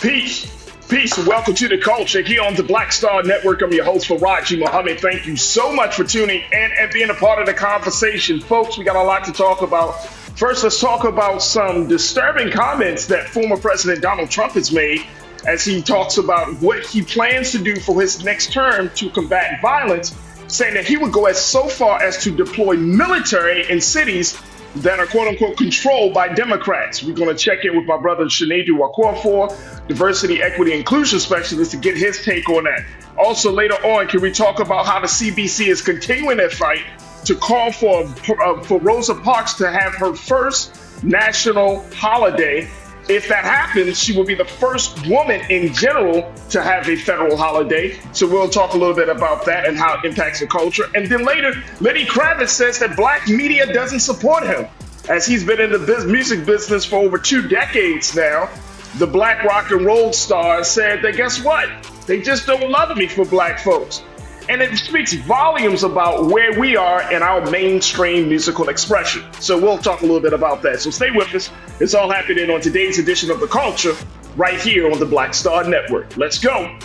Peace. Peace and welcome to the culture here on the Black Star Network. I'm your host, Farajii Muhammad. Thank you so much for tuning in and being a part of the conversation. Folks, we got a lot to talk about. First, let's talk about some disturbing comments that former President Donald Trump has made as he talks about what he plans to do for his next term to combat violence, saying that he would go as so far as to deploy military in cities that are quote unquote controlled by Democrats. We're going to check in with my brother Shinedu Wakorfor, diversity, equity, inclusion specialist, to get his take on that. Also, later on, can we talk about how the CBC is continuing their fight to call for Rosa Parks to have her first national holiday? If that happens, she will be the first woman in general to have a federal holiday. So we'll talk a little bit about that and how it impacts the culture. And then later, Lenny Kravitz says that black media doesn't support him, as he's been in the music business for over 2 decades now. The black rock and roll star said that, guess what? They just don't love me for black folks. And it speaks volumes about where we are in our mainstream musical expression. So we'll talk a little bit about that. So stay with us. It's all happening on today's edition of The Culture right here on the Black Star Network. Let's go.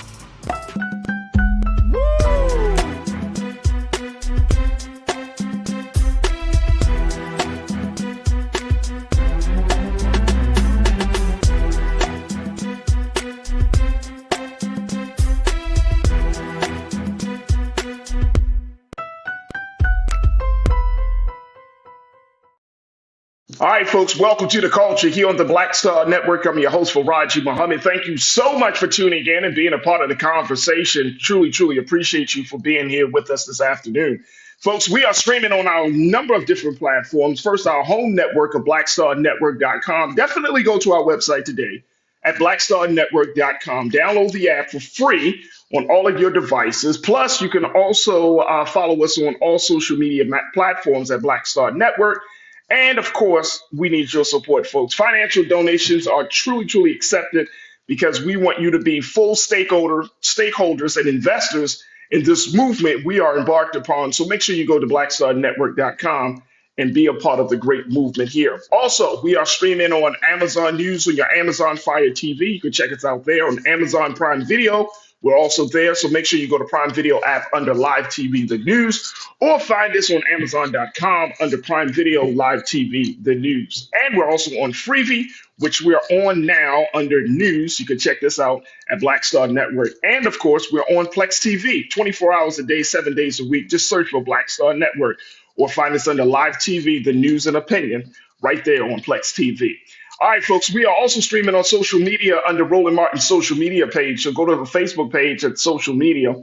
All right, folks, welcome to the culture here on the Black Star Network. I'm your host, Farajii Muhammad. Thank you so much for tuning in and being a part of the conversation. Truly appreciate you for being here with us this afternoon. Folks, we are streaming on our number of different platforms. First, our home network of blackstarnetwork.com. Definitely go to our website today at blackstarnetwork.com. Download the app for free on all of your devices. Plus, you can also follow us on all social media platforms at Black Star Network. And of course, we need your support, folks. Financial donations are truly accepted because we want you to be full stakeholders and investors in this movement we are embarked upon. So make sure you go to blackstarnetwork.com and be a part of the great movement here. Also, we are streaming on Amazon News on your Amazon Fire TV. You can check us out there on Amazon Prime Video. We're also there, so make sure you go to Prime Video app under Live TV, The News, or find us on Amazon.com under Prime Video, Live TV, The News. And we're also on Freevee, which we're on now under News. You can check this out at Black Star Network. And of course, we're on Plex TV, 24 hours a day, 7 days a week. Just search for Black Star Network or find us under Live TV, The News and Opinion, right there on Plex TV. All right, folks, we are also streaming on social media under Roland Martin's social media page. So go to the Facebook page at social media,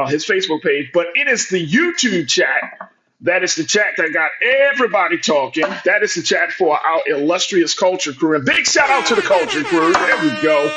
his Facebook page. But it is the YouTube chat. That is the chat that got everybody talking. That is the chat for our illustrious culture crew. And big shout out to the culture crew. There we go.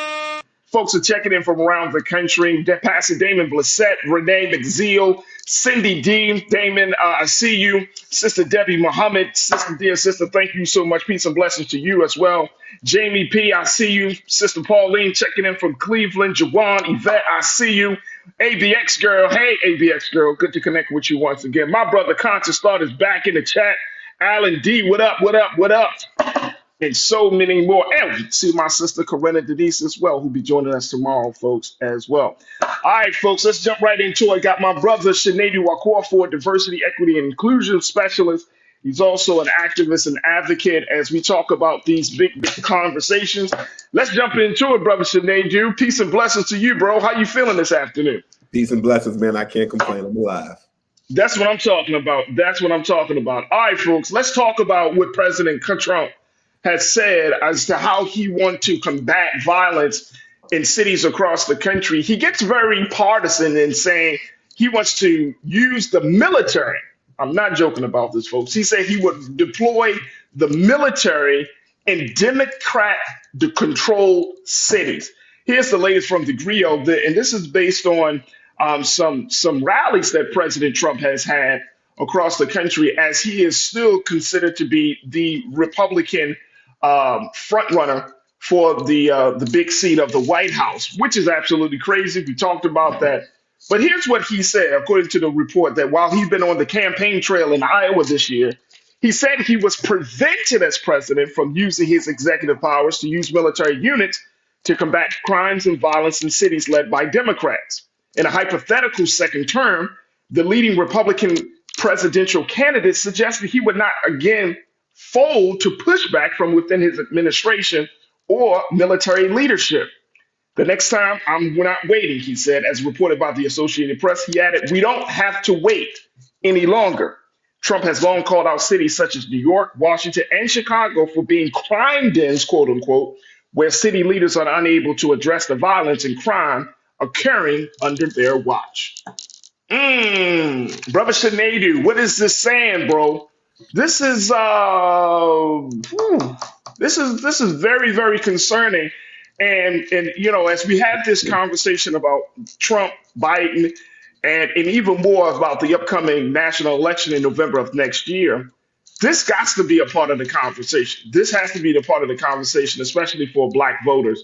Folks are checking in from around the country. Pastor Damon Blissett, Renee McZeal, Cindy Dean, Damon, I see you. Sister Debbie Muhammad, dear sister, thank you so much. Peace and blessings to you as well. Jamie P, I see you. Sister Pauline checking in from Cleveland. Jawan, Yvette, I see you. ABX girl, hey ABX girl, good to connect with you once again. My brother Conscious Thought is back in the chat. Alan D, what up? And so many more. And we see my sister Corinna Denise as well, who'll be joining us tomorrow, folks, as well. All right, folks, let's jump right into it. Got my brother Shinedu Wakorfor, diversity, equity, and inclusion specialist. He's also an activist and advocate as we talk about these big conversations. Let's jump into it, brother Shinedu. Peace and blessings to you, bro. How you feeling this afternoon? Peace and blessings, man. I can't complain. I'm alive. That's what I'm talking about. All right, folks, let's talk about what President Trump has said as to how he wants to combat violence in cities across the country. He gets very partisan in saying he wants to use the military. I'm not joking about this, folks. He said he would deploy the military in Democrat-controlled cities. Here's the latest from the Grio, and this is based on some rallies that President Trump has had across the country, as he is still considered to be the Republican front runner for the big seat of the White House, which is absolutely crazy. We talked about that. But here's what he said, according to the report, that while he's been on the campaign trail in Iowa this year, he said he was prevented as president from using his executive powers to use military units to combat crimes and violence in cities led by Democrats. In a hypothetical second term, the leading Republican presidential candidate suggested he would not again fold to pushback from within his administration or military leadership. The next time, we're not waiting, he said, as reported by the Associated Press. He added, we don't have to wait any longer. Trump has long called out cities such as New York, Washington, and Chicago for being crime dens, quote unquote, where city leaders are unable to address the violence and crime occurring under their watch. Brother Shanadu, what is this saying, bro? This is this is very, very concerning. And as we have this conversation about Trump, Biden, and even more about the upcoming national election in November of next year, this got to be a part of the conversation. This has to be the part of the conversation, especially for black voters,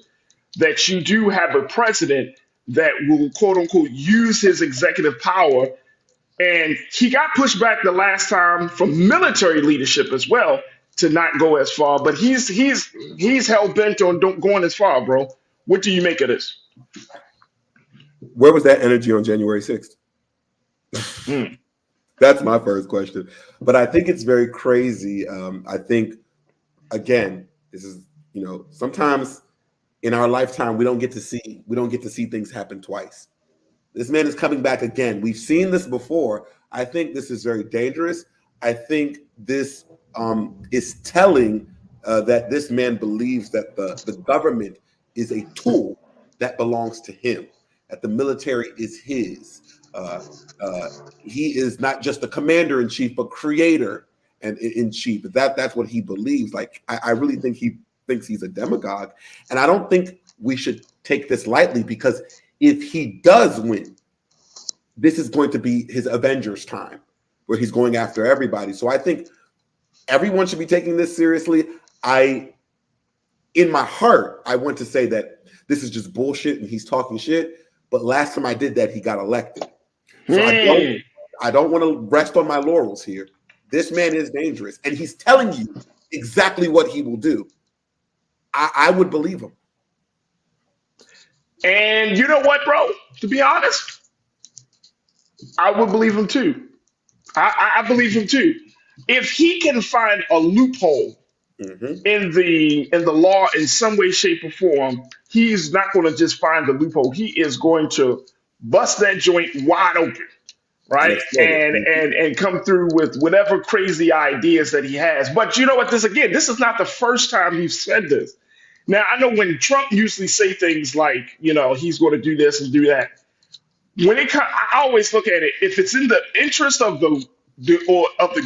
that you do have a president that will, quote unquote, use his executive power. And he got pushed back the last time from military leadership as well to not go as far. But he's hell bent on going as far, bro. What do you make of this? Where was that energy on January 6th? That's my first question. But I think it's very crazy. I think, again, this is, sometimes in our lifetime we don't get to see things happen twice. This man is coming back again. We've seen this before. I think this is very dangerous. I think this is telling that this man believes that the government is a tool that belongs to him, that the military is his. He is not just the commander in chief, but creator and in chief. That's what he believes. Like, I really think he thinks he's a demagogue. And I don't think we should take this lightly, because if he does win, this is going to be his Avengers time, where he's going after everybody. So I think everyone should be taking this seriously. In my heart, I want to say that this is just bullshit and he's talking shit. But last time I did that, he got elected. So I don't want to rest on my laurels here. This man is dangerous, and he's telling you exactly what he will do. I would believe him. And you know what, bro? To be honest, I would believe him too. I believe him too. If he can find a loophole in the law in some way, shape, or form, he's not going to just find the loophole. He is going to bust that joint wide open, right? And come through with whatever crazy ideas that he has. But you know what? This is not the first time he's said this. Now, I know when Trump usually say things like, he's going to do this and do that. When it comes, I always look at it. If it's in the interest of the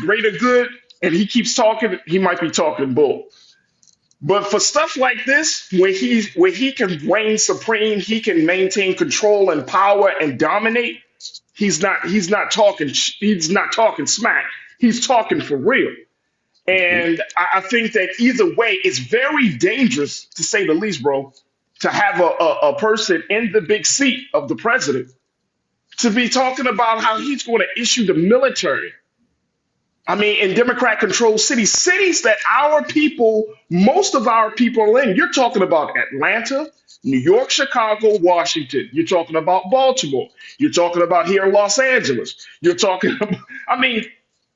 greater good, and he keeps talking, he might be talking bull. But for stuff like this, where he can reign supreme, he can maintain control and power and dominate. He's not talking smack. He's talking for real. And I think that either way, it's very dangerous, to say the least, bro, to have a person in the big seat of the president to be talking about how he's going to issue the military. I mean, in Democrat-controlled cities that most of our people are in. You're talking about Atlanta, New York, Chicago, Washington. You're talking about Baltimore. You're talking about here in Los Angeles. You're talking about,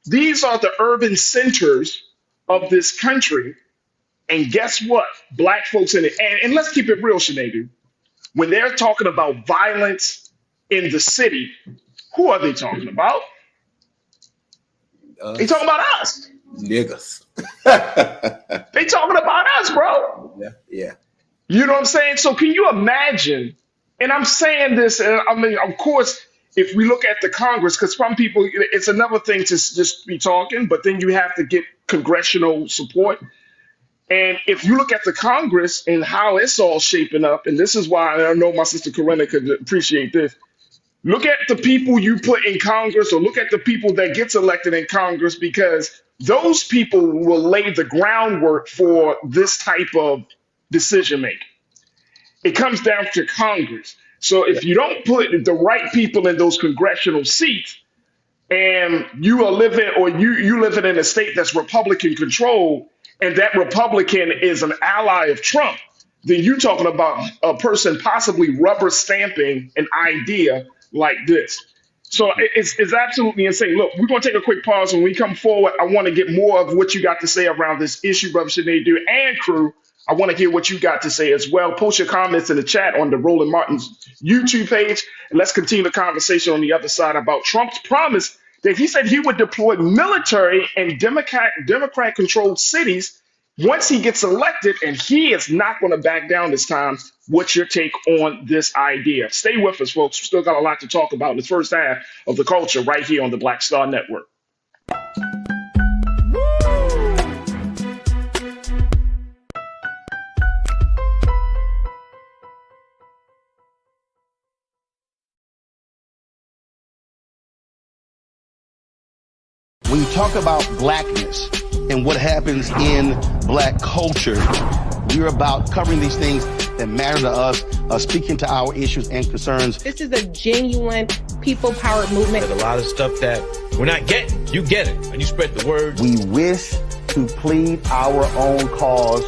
these are the urban centers of this country. And guess what? Black folks in it. And let's keep it real, Sinead. When they're talking about violence in the city, who are they talking about? They talking about us. Niggas. They talking about us, bro. Yeah. You know what I'm saying? So can you imagine? And I'm saying this, and of course, if we look at the Congress, because some people, it's another thing to just be talking, but then you have to get congressional support. And if you look at the Congress and how it's all shaping up, and this is why I know my sister Corinna could appreciate this. Look at the people you put in Congress, or look at the people that gets elected in Congress, because those people will lay the groundwork for this type of decision making. It comes down to Congress. So if you don't put the right people in those congressional seats, and you are living, or you living in a state that's Republican controlled, and that Republican is an ally of Trump, then you're talking about a person possibly rubber stamping an idea like this. So it's absolutely insane. Look, we're going to take a quick pause. When we come forward, I want to get more of what you got to say around this issue, Brother Sinead, and crew. I want to hear what you got to say as well. Post your comments in the chat on the Roland Martin's YouTube page. And let's continue the conversation on the other side about Trump's promise that he said he would deploy military in Democrat controlled cities once he gets elected, and he is not going to back down this time. What's your take on this idea? Stay with us, folks. We still got a lot to talk about in the first half of the culture right here on the Black Star Network. When you talk about blackness and what happens in black culture, we're about covering these things that matter to us, speaking to our issues and concerns. This is a genuine people-powered movement. There's a lot of stuff that we're not getting. You get it, and you spread the word. We wish to plead our own cause.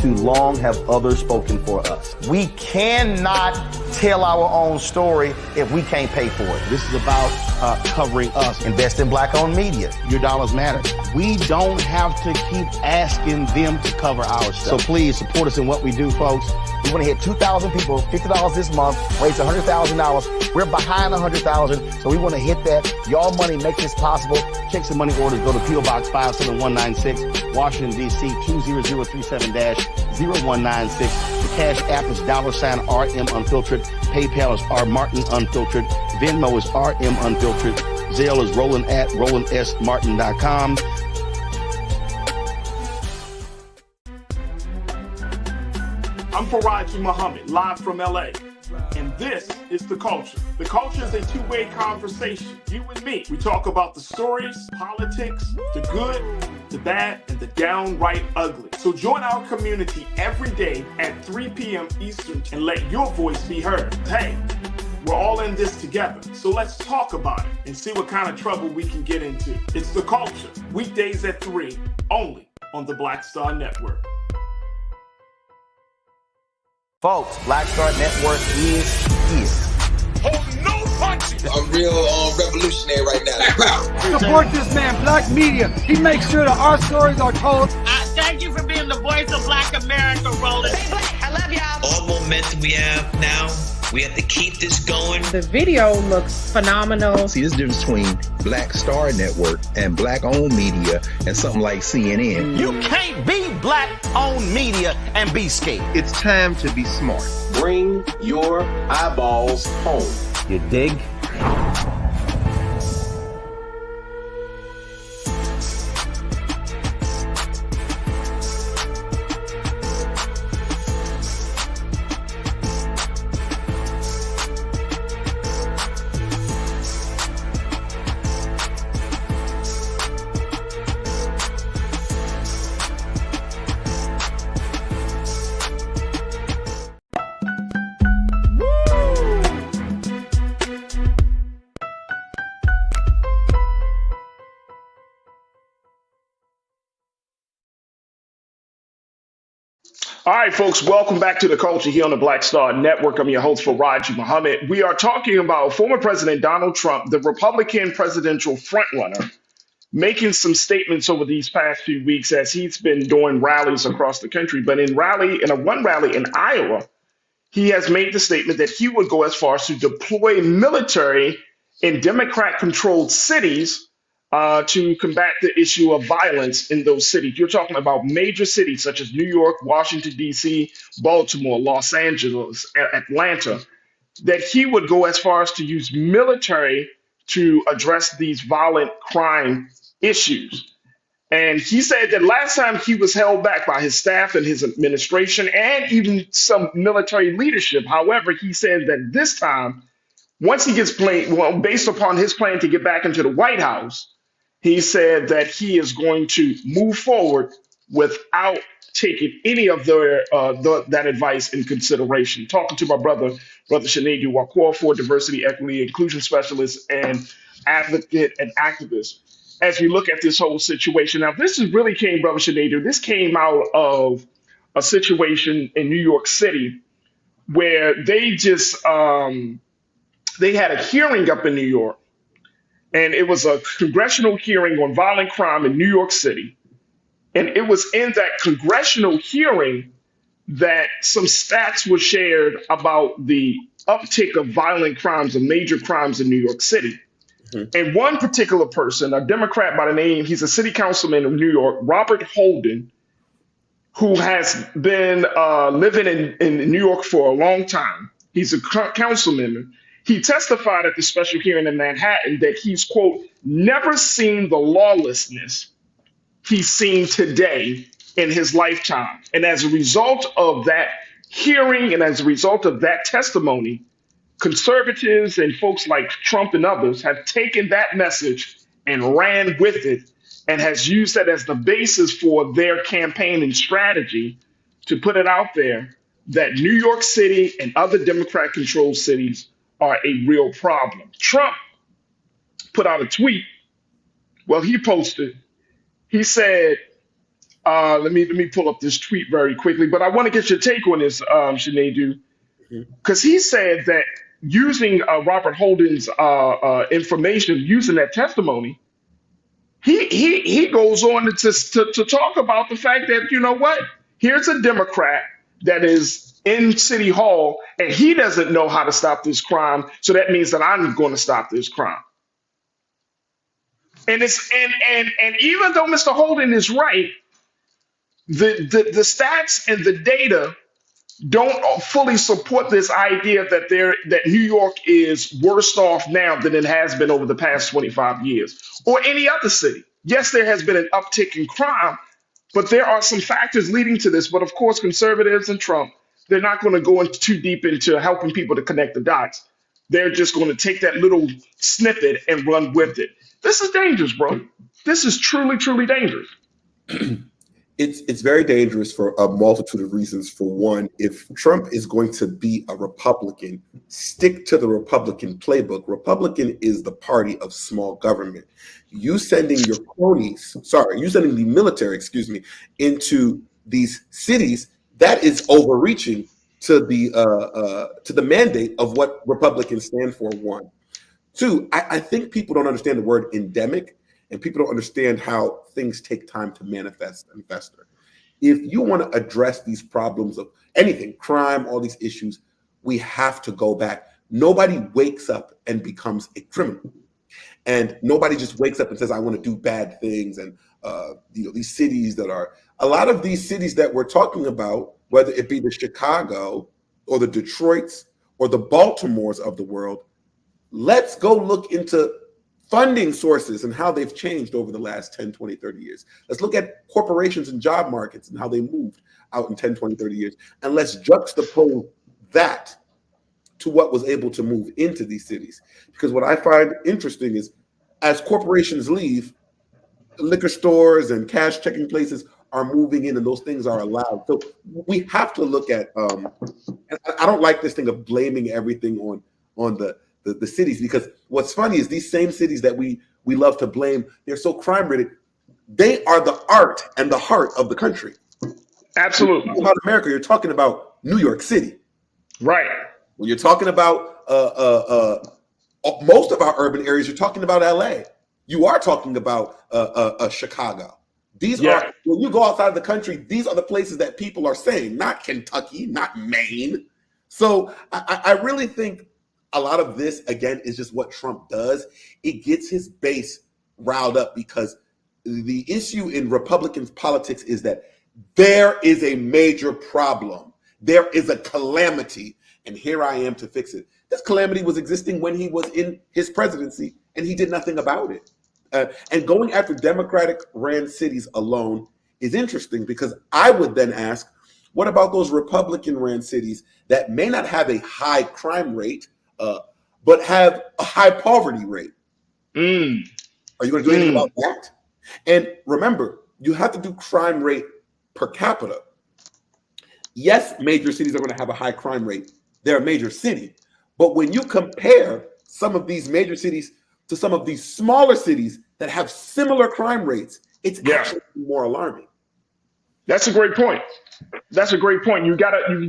Too long have others spoken for us. We cannot tell our own story if we can't pay for it. This is about covering us. Invest in black-owned media. Your dollars matter. We don't have to keep asking them to cover our stuff. So please support us in what we do, folks. We want to hit 2,000 people, $50 this month, raise $100,000. We're behind 100,000, so we want to hit that. Y'all money make this possible. Checks and money orders go to P.O. Box 57196, Washington, D.C. 20037-0196. The Cash App is $RM Unfiltered. PayPal is R Martin Unfiltered. Venmo is RM Unfiltered. Zelle is Roland at RolandSMartin.com. I'm Farajii Muhammad, live from LA. And this is The Culture. The Culture is a two-way conversation. You and me. We talk about the stories, politics, the good, the bad, and the downright ugly. So join our community every day at 3 p.m. Eastern and let your voice be heard. Hey, we're all in this together. So let's talk about it and see what kind of trouble we can get into. It's The Culture. Weekdays at 3, only on the Black Star Network. Folks, Black Star Network is here. Oh, no punches! I'm real revolutionary right now. Support this man, Black Media. He makes sure that our stories are told. Thank you for being the voice of Black America, Roland. Stay black. I love y'all. All momentum we have now, we have to keep this going. The video looks phenomenal. See, this difference between Black Star Network and black-owned media and something like CNN. You can't be black-owned media and be scared. It's time to be smart. Bring your eyeballs home. You dig? All right, folks, welcome back to The Culture here on the Black Star Network. I'm your host, Farajii Muhammad. We are talking about former President Donald Trump, the Republican presidential frontrunner, making some statements over these past few weeks as he's been doing rallies across the country. But in one rally in Iowa, he has made the statement that he would go as far as to deploy military in Democrat-controlled cities to combat the issue of violence in those cities. You're talking about major cities such as New York, Washington, D.C., Baltimore, Los Angeles, Atlanta, that he would go as far as to use military to address these violent crime issues. And he said that last time he was held back by his staff and his administration and even some military leadership. However, he said that this time, once he gets based upon his plan to get back into the White House, he said that he is going to move forward without taking any of that advice in consideration. Talking to my brother Sinead Wakor, for diversity, equity, inclusion specialist and advocate and activist, as we look at this whole situation. Now, this is really came, brother Sinead, this came out of a situation in New York City where they had a hearing up in New York, and it was a congressional hearing on violent crime in New York City. And it was in that congressional hearing that some stats were shared about the uptick of violent crimes and major crimes in New York City. And one particular person, a Democrat by the name, he's a city councilman of New York, Robert Holden, who has been living in New York for a long time. He's a councilman. He testified at the special hearing in Manhattan that he's, quote, never seen the lawlessness he's seen today in his lifetime. And as a result of that hearing and as a result of that testimony, conservatives and folks like Trump and others have taken that message and ran with it and has used that as the basis for their campaign and strategy to put it out there that New York City and other Democrat-controlled cities are a real problem. Trump put out a tweet. Well, he posted. He said, let me pull up this tweet very quickly, but I want to get your take on this, Sinead, because he said that using Robert Holden's information, using that testimony, he goes on to talk about the fact that, you know what, here's a Democrat that is in City Hall and he doesn't know how to stop this crime, so that means that I'm going to stop this crime. And even though Mr. Holden is right, the stats and the data don't fully support this idea that New York is worse off now than it has been over the past 25 years or any other city. Yes, there has been an uptick in crime, but there are some factors leading to this. But of course, conservatives and Trump, they're not going to go too deep into helping people to connect the dots. They're just going to take that little snippet and run with it. This is dangerous, bro. This is truly, truly dangerous. It's very dangerous for a multitude of reasons. For one, if Trump is going to be a Republican, stick to the Republican playbook. Republican is the party of small government. You sending the military, into these cities, that is overreaching to the mandate of what Republicans stand for. One. Two, I think people don't understand the word endemic, and people don't understand how things take time to manifest and fester. If you want to address these problems of anything, crime, all these issues, we have to go back. Nobody wakes up and becomes a criminal. And nobody just wakes up and says, I want to do bad things. And these cities a lot of these cities that we're talking about, whether it be the Chicago or the Detroits or the Baltimores of the world, let's go look into funding sources and how they've changed over the last 10, 20, 30 years. Let's look at corporations and job markets and how they moved out in 10, 20, 30 years. And let's juxtapose that to what was able to move into these cities. Because what I find interesting is as corporations leave, liquor stores and cash checking places are moving in and those things are allowed. So we have to look at, and I don't like this thing of blaming everything on the cities, because what's funny is these same cities that we love to blame, they're so crime-ridden, they are the art and the heart of the country. Absolutely. When you talk about America, you're talking about New York City. Right. When you're talking about most of our urban areas, you're talking about LA. You are talking about Chicago. These are, when you go outside of the country, these are the places that people are saying, not Kentucky, not Maine. So I really think a lot of this, again, is just what Trump does. It gets his base riled up because the issue in Republican politics is that there is a major problem. There is a calamity, and here I am to fix it. This calamity was existing when he was in his presidency, and he did nothing about it. And going after Democratic-ran cities alone is interesting because I would then ask, what about those Republican-ran cities that may not have a high crime rate, but have a high poverty rate? Are you going to do anything about that? And remember, you have to do crime rate per capita. Yes, major cities are going to have a high crime rate. They're a major city. But when you compare some of these major cities to some of these smaller cities that have similar crime rates, it's actually more alarming. That's a great point. That's a great point. You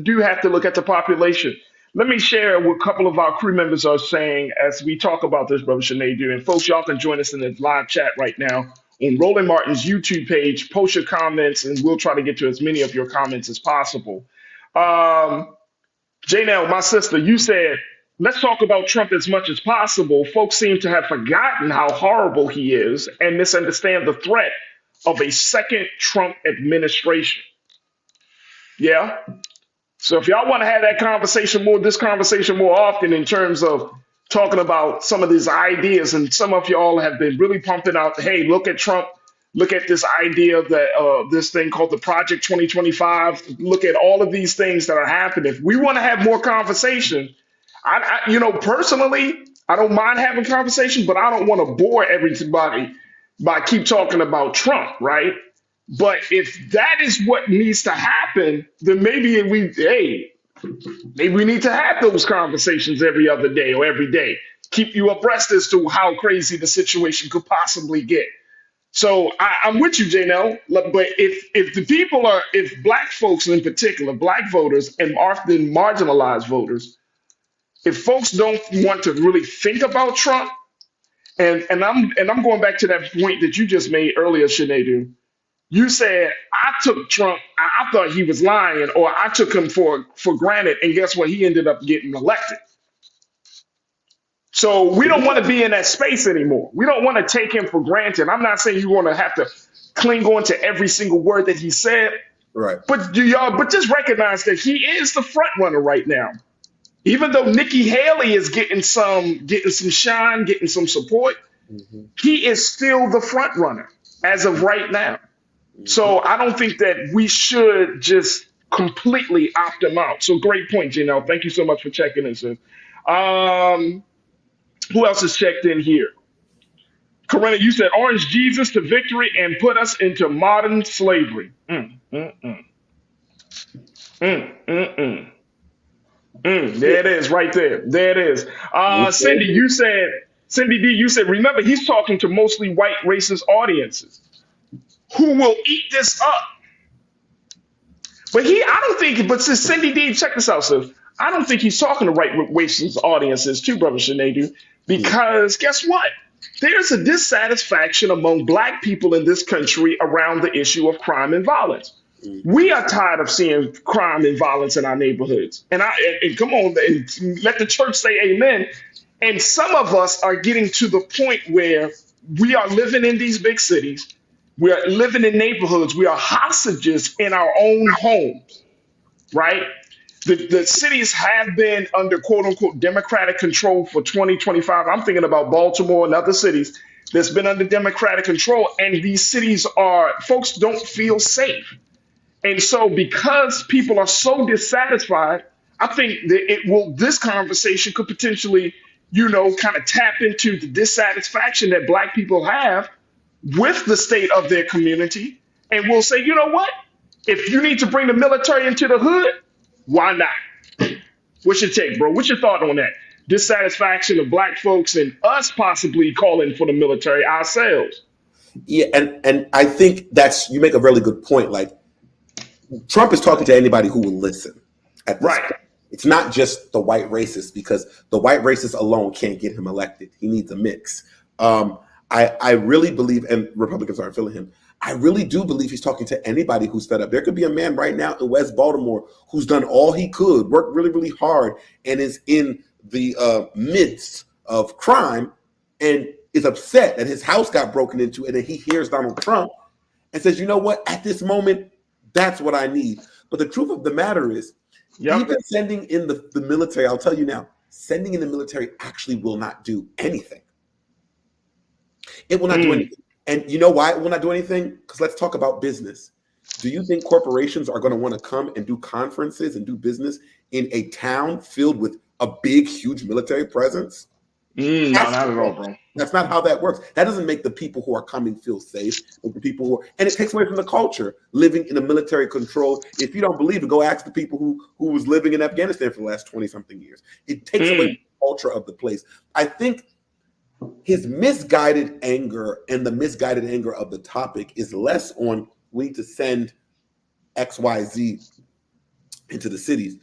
do have to look at the population. Let me share what a couple of our crew members are saying as we talk about this, Brother Sinead. And folks, y'all can join us in the live chat right now on Roland Martin's YouTube page. Post your comments, and we'll try to get to as many of your comments as possible. Janelle, my sister, you said, let's talk about Trump as much as possible. Folks seem to have forgotten how horrible he is and misunderstand the threat of a second Trump administration. Yeah. So if y'all want to have this conversation more often in terms of talking about some of these ideas, and some of y'all have been really pumping out, hey, look at Trump, look at this idea that this thing called the Project 2025, look at all of these things that are happening. If we want to have more conversation, personally, I don't mind having conversation, but I don't want to bore everybody by keep talking about Trump, right? But if that is what needs to happen, then maybe we need to have those conversations every other day or every day. Keep you abreast as to how crazy the situation could possibly get. So I'm with you, Janelle. But if black folks in particular, black voters and often marginalized voters, if folks don't want to really think about Trump, and I'm going back to that point that you just made earlier, Sinead. You said, I took Trump, I thought he was lying, or I took him for granted, and guess what? He ended up getting elected. So we don't want to be in that space anymore. We don't want to take him for granted. I'm not saying you want to have to cling on to every single word that he said, Right. but just recognize that he is the front runner right now. Even though Nikki Haley is getting some shine, getting some support, he is still the front runner as of right now. So I don't think that we should just completely opt him out. So great point, Janelle. Thank you so much for checking in, sis. Who else is checked in here? Corinna, you said Orange Jesus to victory and put us into modern slavery. There it is, right there. There it is. Cindy D, you said, remember, he's talking to mostly white racist audiences who will eat this up. But Cindy D, check this out, sis. I don't think he's talking to white racist audiences too, Brother Sinead, because guess what? There's a dissatisfaction among black people in this country around the issue of crime and violence. We are tired of seeing crime and violence in our neighborhoods. And come on, and let the church say amen. And some of us are getting to the point where we are living in these big cities. We are living in neighborhoods. We are hostages in our own homes, right? The cities have been under quote unquote Democratic control for 2025. I'm thinking about Baltimore and other cities that's been under Democratic control. And these cities folks don't feel safe. And so because people are so dissatisfied, I think that this conversation could potentially, kind of tap into the dissatisfaction that black people have with the state of their community. And we'll say, you know what? If you need to bring the military into the hood, why not? What's your take, bro? What's your thought on that? Dissatisfaction of black folks and us possibly calling for the military ourselves. Yeah, and I think you make a really good point. Like, Trump is talking to anybody who will listen. Right. It's not just the white racists, because the white racists alone can't get him elected. He needs a mix. I really believe, and Republicans aren't feeling him, I really do believe he's talking to anybody who's fed up. There could be a man right now in West Baltimore who's done all he could, worked really, really hard, and is in the midst of crime and is upset that his house got broken into, and then he hears Donald Trump and says, you know what, at this moment, that's what I need. But the truth of the matter is, even sending in the military, I'll tell you now, sending in the military actually will not do anything. It will not do anything. And you know why it will not do anything? Because let's talk about business. Do you think corporations are going to want to come and do conferences and do business in a town filled with a big, huge military presence? No, not at all, bro. That's not how that works. That doesn't make the people who are coming feel safe. The people and it takes away from the culture living in a military control. If you don't believe it, go ask the people who was living in Afghanistan for the last 20-something years. It takes away from the culture of the place. I think his misguided anger and the misguided anger of the topic is less on we need to send XYZ into the cities.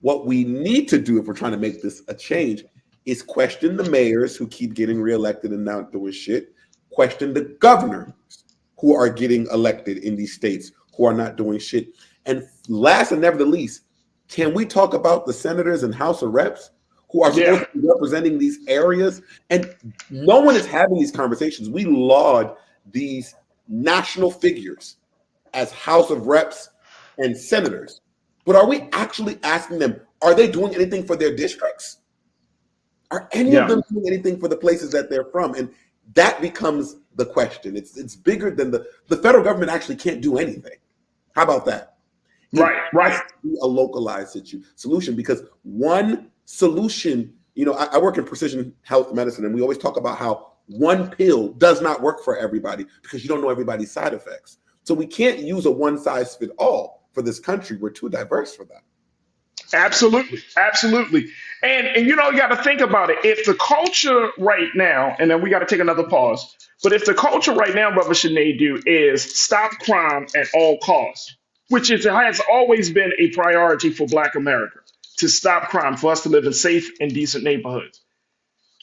What we need to do if we're trying to make this a change is question the mayors who keep getting reelected and not doing shit, question the governors who are getting elected in these states who are not doing shit. And last and never the least, can we talk about the senators and House of Reps who are supposed to be representing these areas? And no one is having these conversations. We laud these national figures as House of Reps and senators. But are we actually asking them, are they doing anything for their districts? Are any of them doing anything for the places that they're from? And that becomes the question. It's bigger than the federal government actually can't do anything. How about that? Right. Has to be a localized solution, because one solution, I work in precision health medicine, and we always talk about how one pill does not work for everybody because you don't know everybody's side effects. So we can't use a one size fit all for this country. We're too diverse for that. Absolutely. And you got to think about it. If the culture right now, and then we got to take another pause, but if the culture right now, Brother Sinedu, is stop crime at all costs, which has always been a priority for Black America, to stop crime, for us to live in safe and decent neighborhoods.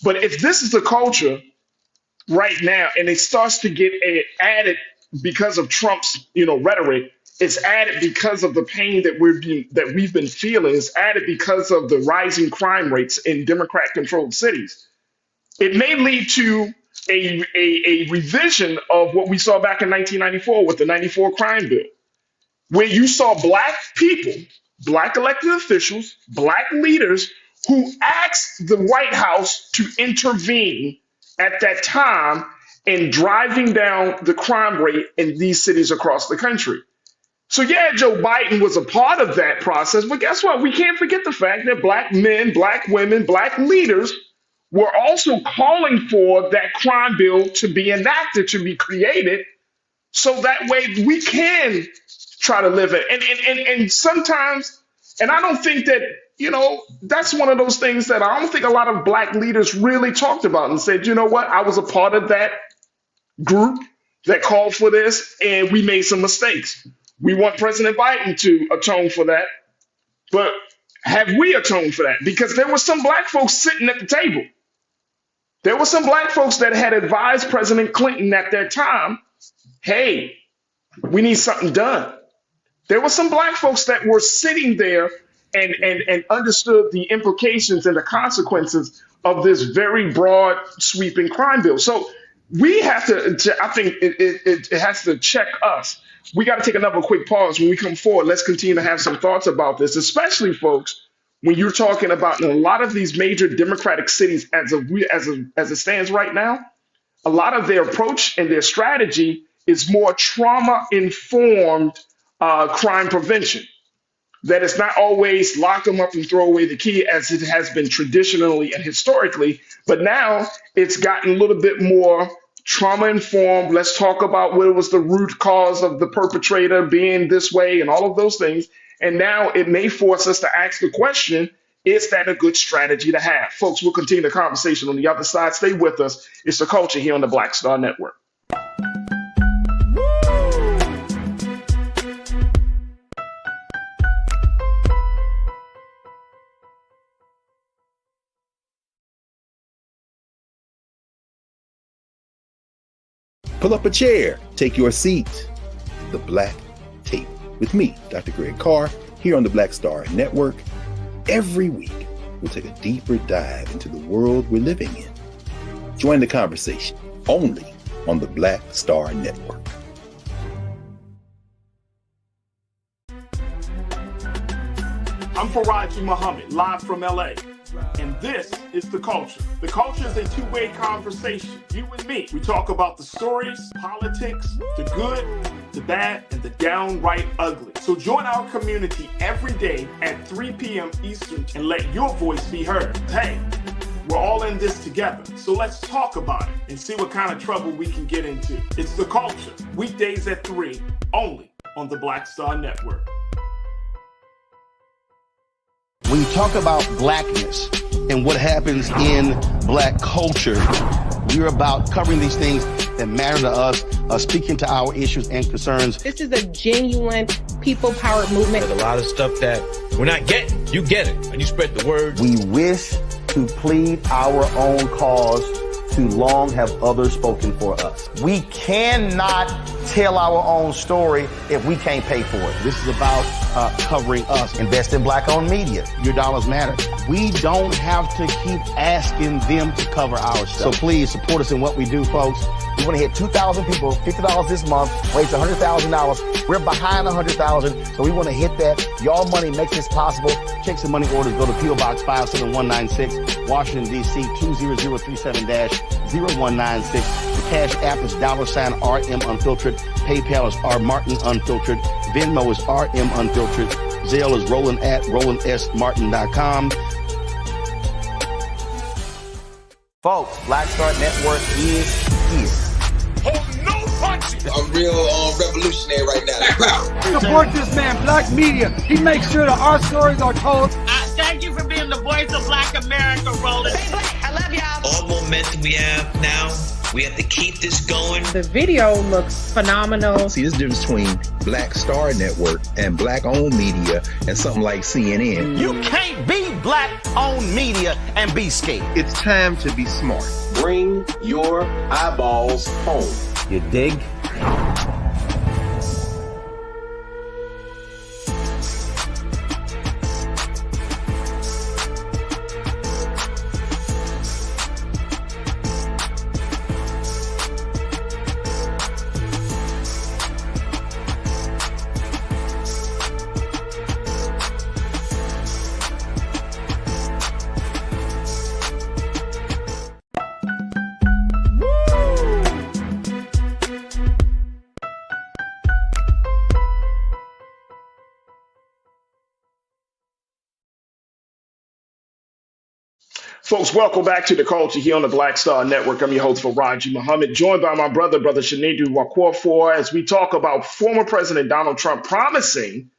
But if this is the culture right now, and it starts to get added because of Trump's rhetoric, it's added because of the pain that we've been feeling. It's added because of the rising crime rates in Democrat-controlled cities. It may lead to a revision of what we saw back in 1994 with the 94 crime bill, where you saw Black people, Black elected officials, Black leaders who asked the White House to intervene at that time in driving down the crime rate in these cities across the country. So yeah, Joe Biden was a part of that process, but guess what? We can't forget the fact that Black men, Black women, Black leaders were also calling for that crime bill to be enacted, to be created, so that way we can try to live it. And sometimes, and I don't think that, that's one of those things that I don't think a lot of Black leaders really talked about and said, you know what, I was a part of that group that called for this, and we made some mistakes. We want President Biden to atone for that, but have we atoned for that? Because there were some Black folks sitting at the table. There were some Black folks that had advised President Clinton at that time, hey, we need something done. There were some Black folks that were sitting there and understood the implications and the consequences of this very broad, sweeping crime bill. So we have to I think it has to check us. We got to take another quick pause. When we come forward, let's continue to have some thoughts about this, especially, folks, when you're talking about in a lot of these major Democratic cities as it stands right now, a lot of their approach and their strategy is more trauma-informed crime prevention. That it's not always lock them up and throw away the key as it has been traditionally and historically, but now it's gotten a little bit more trauma-informed. Let's talk about what was the root cause of the perpetrator being this way and all of those things. And now it may force us to ask the question, is that a good strategy to have? Folks, we'll continue the conversation on the other side. Stay with us. It's The Culture here on the Black Star Network. Pull up a chair, take your seat. The Black Tape with me, Dr. Greg Carr, here on the Black Star Network. Every week, we'll take a deeper dive into the world we're living in. Join the conversation only on the Black Star Network. I'm Farajii Muhammad, live from LA. And this is The Culture. The Culture is a two-way conversation. You and me. We talk about the stories, politics, the good, the bad, and the downright ugly. So join our community every day at 3 p.m. Eastern and let your voice be heard. Hey, we're all in this together. So let's talk about it and see what kind of trouble we can get into. It's The Culture. Weekdays at 3, only on the Black Star Network. When you talk about blackness and what happens in Black culture, we're about covering these things that matter to us, speaking to our issues and concerns. This is a genuine people-powered movement. There's a lot of stuff that we're not getting. You get it, and you spread the word. We wish to plead our own cause. Too long have others spoken for us. We cannot tell our own story if we can't pay for it. This is about covering us. Invest in black-owned media. Your dollars matter. We don't have to keep asking them to cover our stuff. So please support us in what we do, folks. We want to hit 2,000 people, $50 this month, raise $100,000. We're behind 100,000, so we want to hit that. Y'all money makes this possible. Check some money orders. Go to P.O. Box 57196, Washington, D.C. 20037-0196. The Cash App is $RM Unfiltered. PayPal is R Martin Unfiltered. Venmo is RM Unfiltered. Zelle is Roland at RolandSMartin.com. Folks, Black Star Network is here. I'm real revolutionary right now. Support this man, Black Media. He makes sure that our stories are told. Thank you for being the voice of Black America, Roland. Stay black. I love y'all. All momentum we have now, we have to keep this going. The video looks phenomenal. See, this difference between Black Star Network and black-owned media and something like CNN. You can't be black-owned media and be scared. It's time to be smart. Bring your eyeballs home. You dig? Folks, welcome back to the culture here on the Black Star Network. I'm your host, Farajii Muhammad, joined by my brother Shanedu Wakorfor, as we talk about former President Donald Trump promising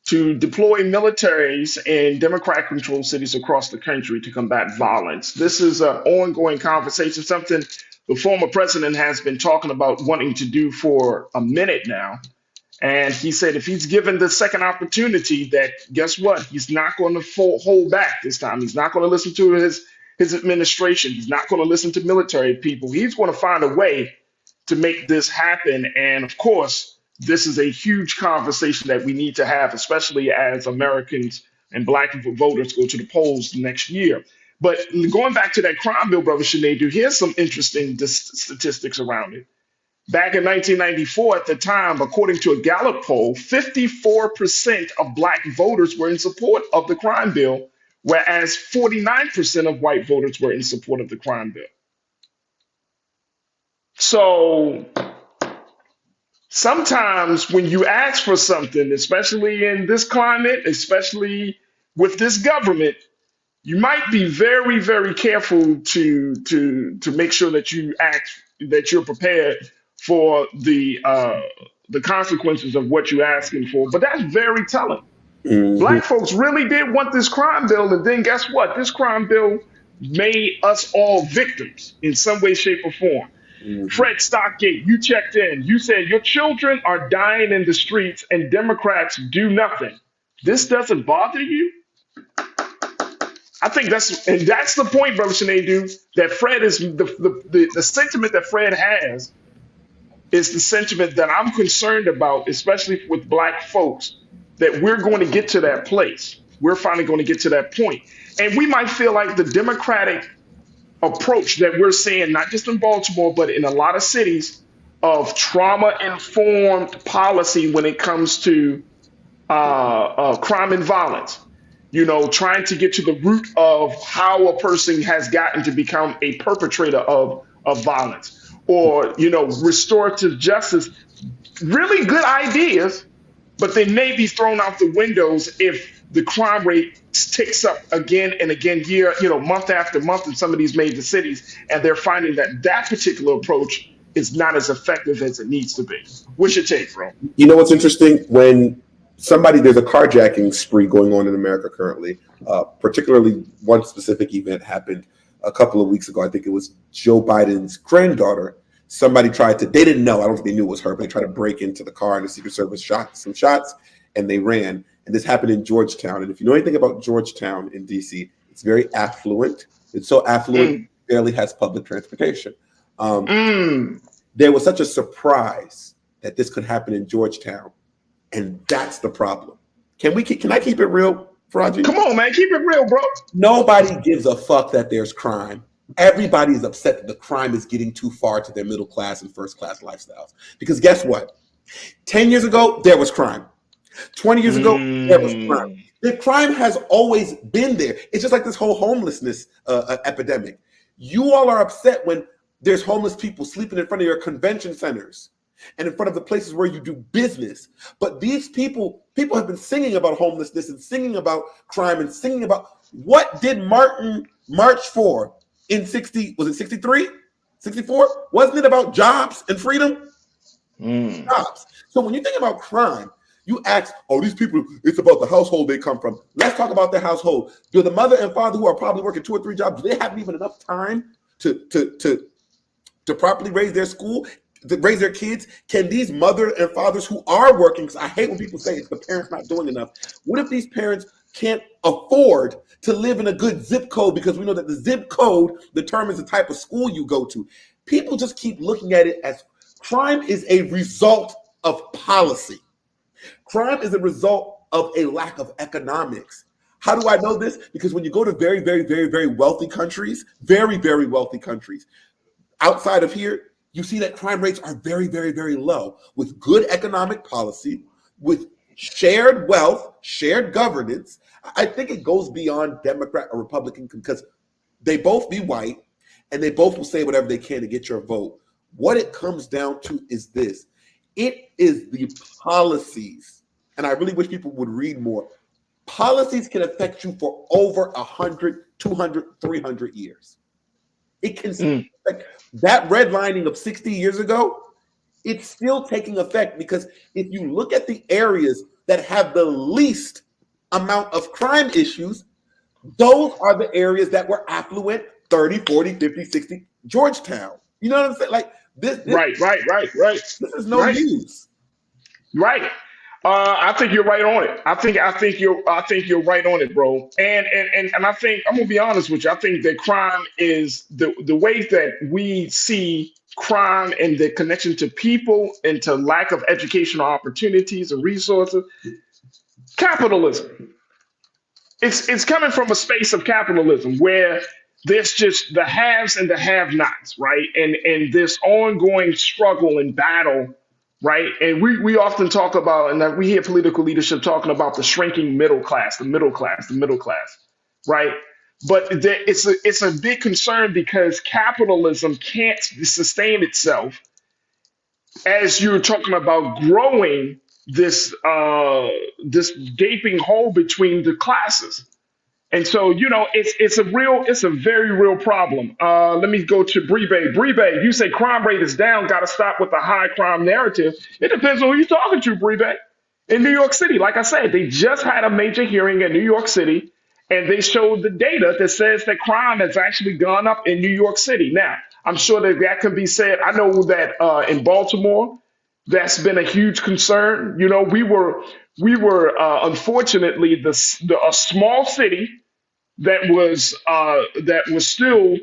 to deploy militaries in Democrat-controlled cities across the country to combat violence. This is an ongoing conversation, something the former president has been talking about wanting to do for a minute now. And he said if he's given the second opportunity, that guess what? He's not going to hold back this time. He's not going to listen to his administration. He's not going to listen to military people. He's going to find a way to make this happen. And of course, this is a huge conversation that we need to have, especially as Americans and Black voters go to the polls next year. But going back to that crime bill, Brother Shanedu, here's some interesting statistics around it. Back in 1994, at the time, according to a Gallup poll, 54% of Black voters were in support of the crime bill, whereas 49% of white voters were in support of the crime bill. So sometimes when you ask for something, especially in this climate, especially with this government, you might be very, very careful to make sure that you're prepared for the consequences of what you're asking for. But that's very telling. Mm-hmm. Black folks really did want this crime bill, and then guess what? This crime bill made us all victims in some way, shape, or form. Mm-hmm. Fred Stockgate, you checked in. You said your children are dying in the streets and Democrats do nothing. This doesn't bother you? I think that's the point, Brother Shanedu, that Fred is the sentiment that Fred has is the sentiment that I'm concerned about, especially with Black folks, that we're going to get to that place. We're finally going to get to that point. And we might feel like the Democratic approach that we're seeing, not just in Baltimore, but in a lot of cities, of trauma-informed policy when it comes to crime and violence. You know, trying to get to the root of how a person has gotten to become a perpetrator of violence. Or, you know, restorative justice, really good ideas, but they may be thrown out the windows if the crime rate ticks up again and again, month after month in some of these major cities, and they're finding that particular approach is not as effective as it needs to be. What's your take, bro? You know what's interesting? When there's a carjacking spree going on in America currently, particularly one specific event happened a couple of weeks ago. I think it was Joe Biden's granddaughter. Somebody they didn't know, I don't think they knew it was her, but they tried to break into the car and the Secret Service shot some shots. and they ran. And this happened in Georgetown. And if you know anything about Georgetown in DC, it's very affluent. It's so affluent, it barely has public transportation. There was such a surprise that this could happen in Georgetown. And that's the problem. Can I keep it real, Farajii? Come on, man. Keep it real, bro. Nobody gives a fuck that there's crime. Everybody's upset that the crime is getting too far to their middle class and first class lifestyles. Because guess what? 10 years ago, there was crime. 20 years ago, there was crime. The crime has always been there. It's just like this whole homelessness epidemic. You all are upset when there's homeless people sleeping in front of your convention centers and in front of the places where you do business. But these people have been singing about homelessness and singing about crime and singing about what did Martin march for in 60, was it 63, 64? Wasn't it about jobs and freedom? Jobs. So when you think about crime, you ask, oh, these people, it's about the household they come from. Let's talk about their household. Do the mother and father who are probably working 2 or 3 jobs, do they have even enough time to properly raise their school, to raise their kids? Can these mother and fathers who are working, because I hate when people say it's the parents not doing enough. What if these parents can't afford to live in a good zip code, because we know that the zip code determines the type of school you go to? People just keep looking at it as crime is a result of policy. Crime is a result of a lack of economics. How do I know this? Because when you go to very, very, very, very wealthy countries, very, very wealthy countries, outside of here, you see that crime rates are very, very, very low, with good economic policy, with shared wealth, shared governance. I think it goes beyond Democrat or Republican, because they both be white and they both will say whatever they can to get your vote. What it comes down to is this. It is the policies. And I really wish people would read more. Policies can affect you for over 100, 200, 300 years. It can affect that redlining of 60 years ago. It's still taking effect, because if you look at the areas that have the least amount of crime issues, those are the areas that were affluent 30, 40, 50, 60. Georgetown. You know what I'm saying? Like this Right. This is no news. Right. I think you're right on it. I think you're right on it, bro. And I think I'm gonna be honest with you. I think that crime is the way that we see crime and the connection to people and to lack of educational opportunities and resources. Capitalism. It's coming from a space of capitalism where there's just the haves and the have-nots, right? And this ongoing struggle and battle, right? And we often talk about, and we hear political leadership talking about the shrinking middle class, right? But it's a big concern, because capitalism can't sustain itself as you're talking about growing this gaping hole between the classes. And so, it's a very real problem. Let me go to Brebe. Brebe, you say crime rate is down, got to stop with the high crime narrative. It depends on who you're talking to, Brebe. In New York City, like I said, they just had a major hearing in New York City, and they showed the data that says that crime has actually gone up in New York City. Now, I'm sure that can be said. I know that in Baltimore, that's been a huge concern. We were unfortunately a small city that was still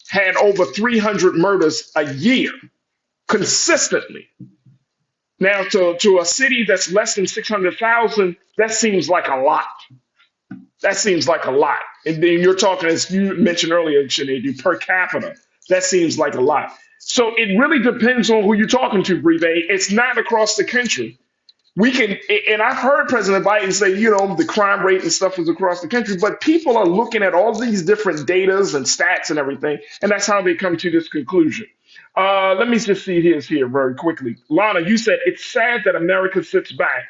had over 300 murders a year consistently. Now, to a city that's less than 600,000, that seems like a lot. And then you're talking, as you mentioned earlier, Sinead, per capita. That seems like a lot. So it really depends on who you're talking to, Breve. It's not across the country. And I've heard President Biden say, the crime rate and stuff is across the country, but people are looking at all these different datas and stats and everything, and that's how they come to this conclusion. Let me just see his here very quickly. Lana, you said it's sad that America sits back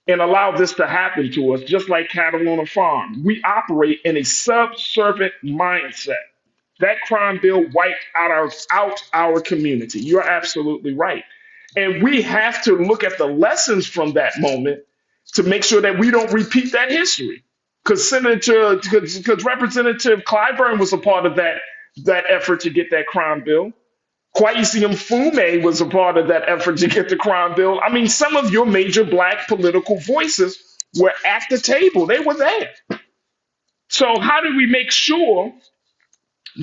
and allow this to happen to us, just like cattle on a farm. We operate in a subservient mindset. That crime bill wiped out our community. You're absolutely right. And we have to look at the lessons from that moment to make sure that we don't repeat that history. Because Representative Clyburn was a part of that effort to get that crime bill. Kwesi Mfume was a part of that effort to get the crime bill. I mean, some of your major black political voices were at the table. They were there. So how do we make sure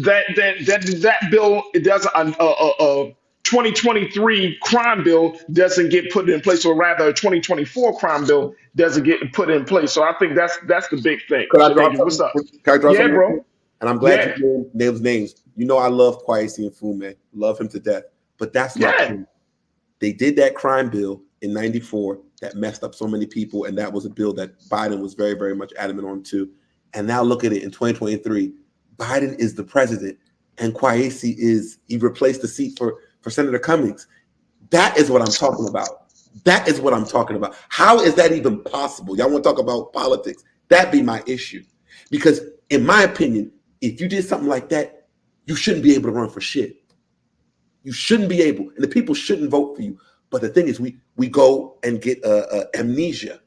that bill does a 2023 crime bill doesn't get put in place, or rather, a 2024 crime bill doesn't get put in place? So I think that's the big thing. Could I So, draw Adrian, what's something? up? Can I draw Yeah, something? bro. And I'm glad Yeah, you named those names. You know, I love Kwesi Mfume, love him to death. But that's not yeah. true. They did that crime bill in '94 that messed up so many people, and that was a bill that Biden was very, very much adamant on too. And now look at it in 2023. Biden is the president, and Kwesi he replaced the seat for Senator Cummings. That is what I'm talking about. That is what I'm talking about. How is that even possible? Y'all want to talk about politics? That'd be my issue. Because in my opinion, if you did something like that, you shouldn't be able to run for shit. You shouldn't be able, and the people shouldn't vote for you. But the thing is, we go and get amnesia.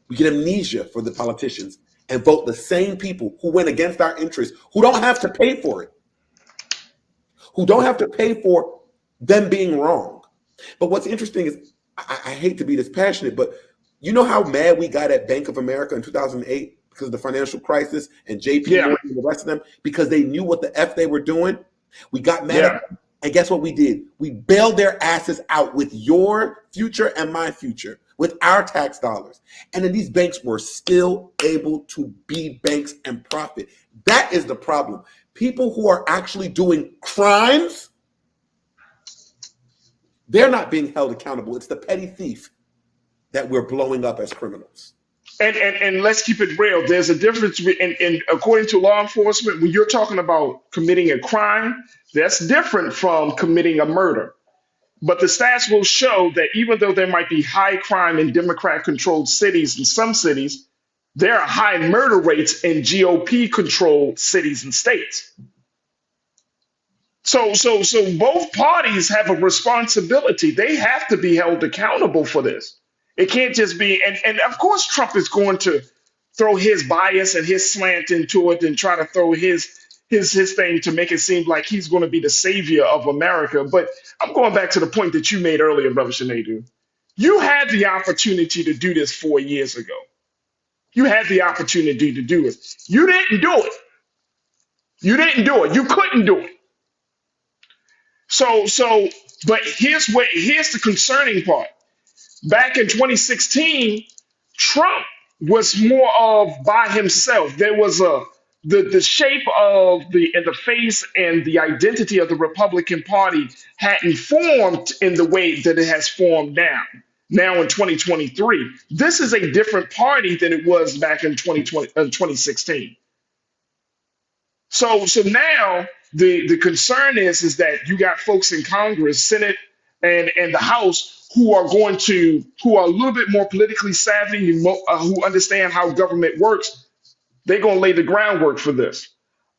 We get amnesia for the politicians and vote the same people who went against our interests, who don't have to pay for it, who don't have to pay for them being wrong. But what's interesting is, I hate to be this passionate, but you know how mad we got at Bank of America in 2008 because of the financial crisis, and JP Morgan and the rest of them, because they knew what the F they were doing? We got mad at them, and guess what we did? We bailed their asses out with your future and my future, with our tax dollars. And then these banks were still able to be banks and profit. That is the problem. People who are actually doing crimes, they're not being held accountable. It's the petty thief that we're blowing up as criminals. And let's keep it real. There's a difference in according to law enforcement, when you're talking about committing a crime, that's different from committing a murder. But the stats will show that even though there might be high crime in Democrat-controlled cities, in some cities, there are high murder rates in GOP-controlled cities and states. So both parties have a responsibility. They have to be held accountable for this. It can't just be, and of course Trump is going to throw his bias and his slant into it and try to throw his thing to make it seem like he's going to be the savior of America. But I'm going back to the point that you made earlier, Brother Sinead. You had the opportunity to do this 4 years ago. You had the opportunity to do it. You didn't do it. You didn't do it. You couldn't do it. But here's the concerning part. Back in 2016, Trump was more of by himself. There was the shape of the face and the identity of the Republican Party hadn't formed in the way that it has formed now. Now in 2023, this is a different party than it was back in 2016. So now the concern is that you got folks in Congress, Senate, and the House who are a little bit more politically savvy, who understand how government works. They're going to lay the groundwork for this.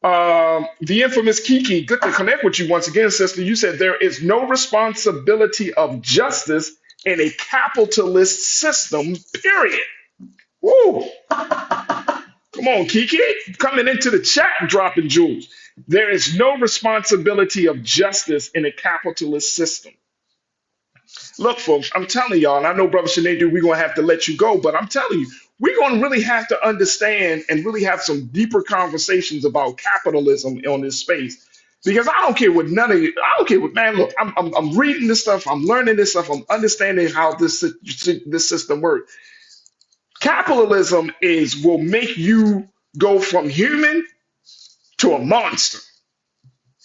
The infamous Kiki, good to connect with you once again, sister. You said there is no responsibility of justice in a capitalist system, period. Woo! Come on, Kiki, coming into the chat and dropping jewels. There is no responsibility of justice in a capitalist system. Look, folks, I'm telling y'all, and I know, Brother Sinead, we're going to have to let you go, but I'm telling you, we're going to really have to understand and really have some deeper conversations about capitalism on this space. Because I don't care what none of you, I don't care what, man, look, I'm reading this stuff, I'm learning this stuff, I'm understanding how this system works. Capitalism will make you go from human to a monster.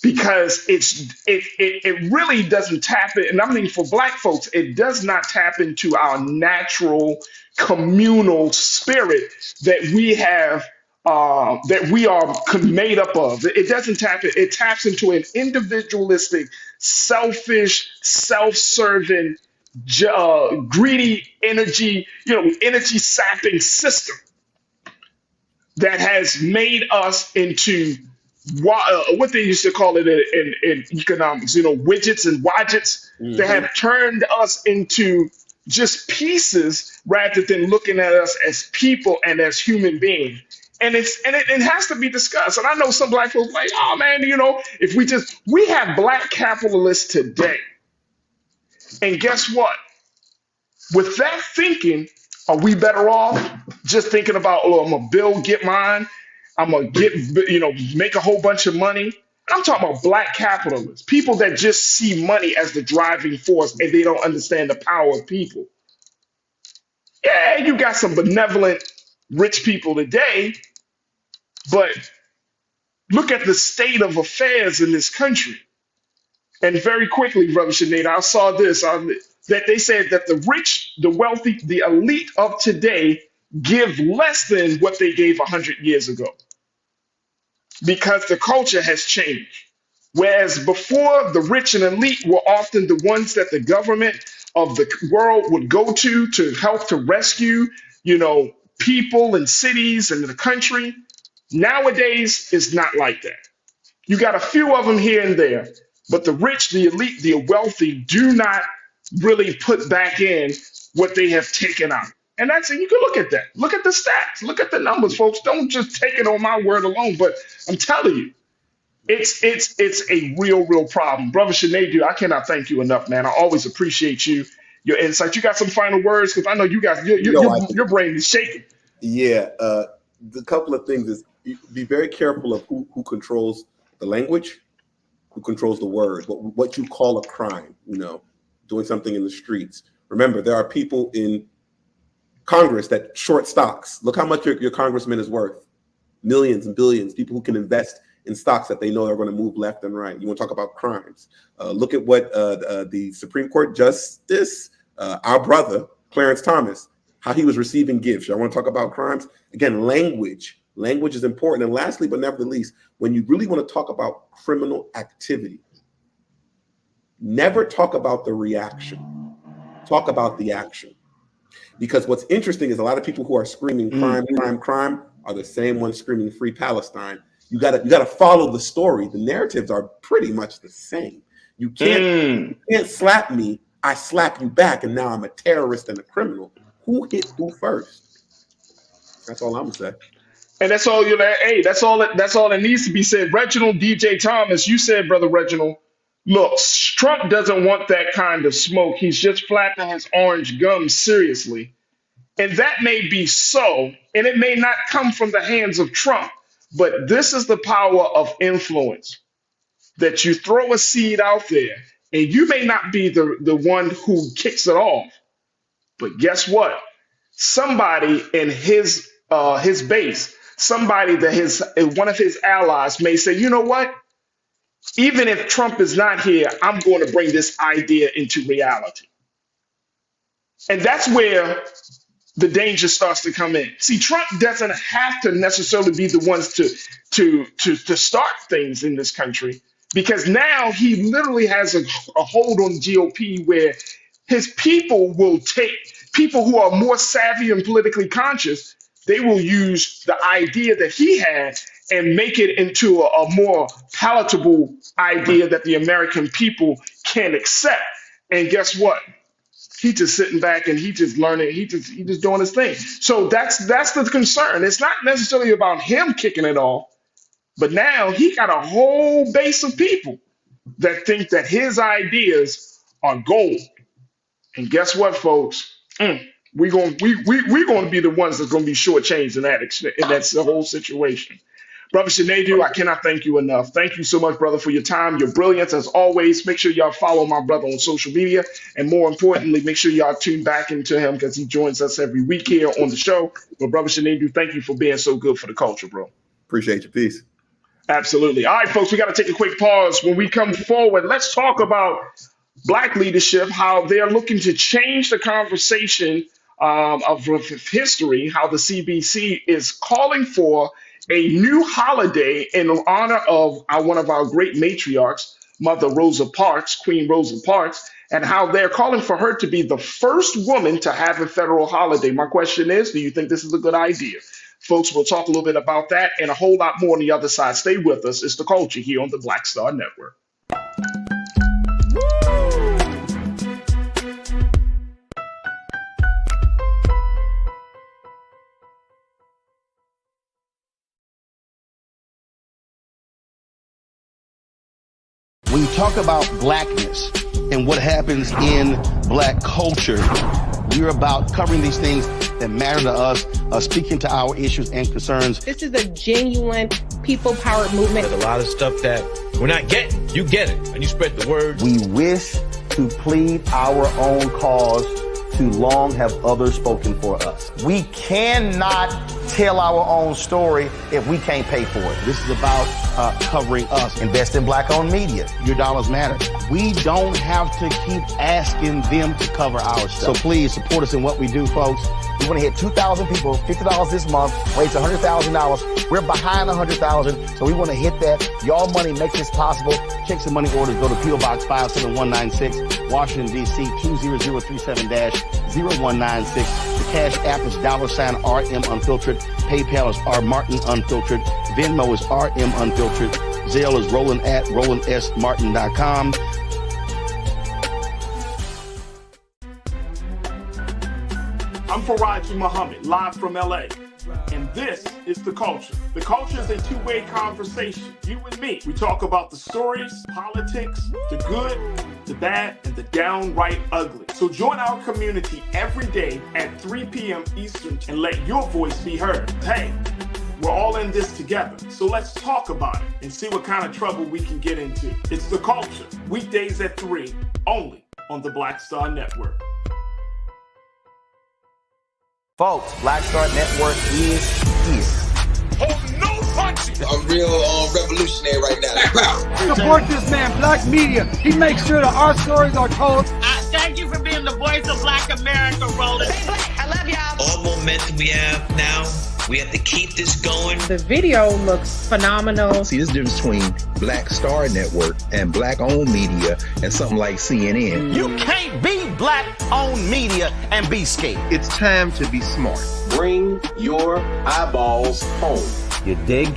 Because it really doesn't tap it, and I mean for Black folks, it does not tap into our natural communal spirit that we have, that we are made up of. It doesn't tap it. It taps into an individualistic, selfish, self-serving, greedy energy, energy sapping system that has made us into what they used to call it in economics, widgets and wadgets. They have turned us into just pieces rather than looking at us as people and as human beings. And it has to be discussed. And I know some black folks like, oh man, if we have black capitalists today, and guess what? With that thinking, are we better off just thinking about, oh, I'm gonna get mine, I'm gonna make a whole bunch of money? I'm talking about black capitalists, people that just see money as the driving force and they don't understand the power of people. Yeah, you got some benevolent rich people today, but look at the state of affairs in this country. And very quickly, Brother Sinead, I saw this that they said that the rich, the wealthy, the elite of today give less than what they gave 100 years ago because the culture has changed. Whereas before, the rich and elite were often the ones that the government of the world would go to help to rescue, people and cities and the country. Nowadays, it's not like that. You got a few of them here and there, but the rich, the elite, the wealthy do not really put back in what they have taken out. And you can look at that. Look at the stats. Look at the numbers, folks. Don't just take it on my word alone. But I'm telling you, it's a real problem. Brother Sinead, I cannot thank you enough, man. I always appreciate your insight. You got some final words? Because I know you guys, your brain is shaking. Yeah. The couple of things is be very careful of who controls the language, who controls the word, what you call a crime, doing something in the streets. Remember, there are people in Congress that short stocks. Look how much your congressman is worth. Millions and billions, people who can invest in stocks that they know are going to move left and right. You want to talk about crimes. Look at what the Supreme Court Justice, our brother, Clarence Thomas, how he was receiving gifts. I want to talk about crimes. Again, language is important. And lastly, but never the least, when you really want to talk about criminal activity, never talk about the reaction. Talk about the action. Because what's interesting is a lot of people who are screaming crime are the same ones screaming free Palestine. You gotta follow the story. The narratives are pretty much the same. You can't slap me, I slap you back, and now I'm a terrorist and a criminal. Who hit who first? That's all I'm gonna say. And that's all that's all that needs to be said. Reginald DJ Thomas, you said, Brother Reginald, look, Trump doesn't want that kind of smoke. He's just flapping his orange gum seriously. And that may be so, and it may not come from the hands of Trump, but this is the power of influence, that you throw a seed out there, and you may not be the one who kicks it off. But guess what? Somebody in his base, somebody that one of his allies may say, you know what? Even if Trump is not here, I'm going to bring this idea into reality. And that's where the danger starts to come in. See, Trump doesn't have to necessarily be the ones to start things in this country, because now he literally has a hold on the GOP where his people will take people who are more savvy and politically conscious. They will use the idea that he had and make it into a more palatable idea that the American people can accept. And guess what? He just sitting back and he just learning. He just doing his thing. So that's the concern. It's not necessarily about him kicking it off, but now he got a whole base of people that think that his ideas are gold. And guess what, folks? We're going to be the ones that's going to be shortchanged in that's the whole situation. Brother Sinead, I cannot thank you enough. Thank you so much, brother, for your time, your brilliance as always. Make sure y'all follow my brother on social media. And more importantly, make sure y'all tune back into him because he joins us every week here on the show. But brother Sinead, thank you for being so good for the culture, bro. Appreciate you. Peace. Absolutely. All right, folks, we got to take a quick pause. When we come forward, let's talk about Black leadership, how they're looking to change the conversation of history, how the CBC is calling for a new holiday in honor of one of our great matriarchs, Mother Rosa Parks, Queen Rosa Parks, and how they're calling for her to be the first woman to have a federal holiday. My question is, do you think this is a good idea? Folks, we'll talk a little bit about that and a whole lot more on the other side. Stay with us. It's The Culture here on the Black Star Network. talk about blackness and what happens in black culture, we're about covering these things that matter to us, speaking to our issues and concerns. This is a genuine people-powered movement. There's a lot of stuff that we're not getting. You get it, and you spread the word. We wish to plead our own cause. Too long have others spoken for us. We cannot tell our own story if we can't pay for it. This is about covering us. Invest in black-owned media. Your dollars matter. We don't have to keep asking them to cover our stuff. So please support us in what we do, folks. We want to hit 2,000 people, $50 this month, raise $100,000. We're behind 100,000, so we want to hit that. Y'all money makes this possible. Check some money orders. Go to P.O. Box 57196, Washington, D.C. 20037-0196. The Cash App is $RM Unfiltered. PayPal is R Martin Unfiltered. Venmo is RM Unfiltered. Zelle is Roland at RolandSMartin.com. I'm Farajii Muhammad, live from LA. And this is The Culture. The Culture is a two-way conversation. You and me. We talk about the stories, politics, the good, the bad, and the downright ugly. So join our community every day at 3 p.m. Eastern and let your voice be heard. Hey, we're all in this together. So let's talk about it and see what kind of trouble we can get into. It's The Culture. Weekdays at 3, only on the Black Star Network. Folks, Black Star Network is here. Oh, no punches! I'm real revolutionary right now. Support this man, Black Media. He makes sure that our stories are told. Thank you for being the voice of Black America, Rosa. Stay black. I love y'all. All momentum we have now, we have to keep this going. The video looks phenomenal. See, this difference between Black Star Network and black-owned media and something like CNN. You can't be black-owned media and be scared. It's time to be smart. Bring your eyeballs home. You dig?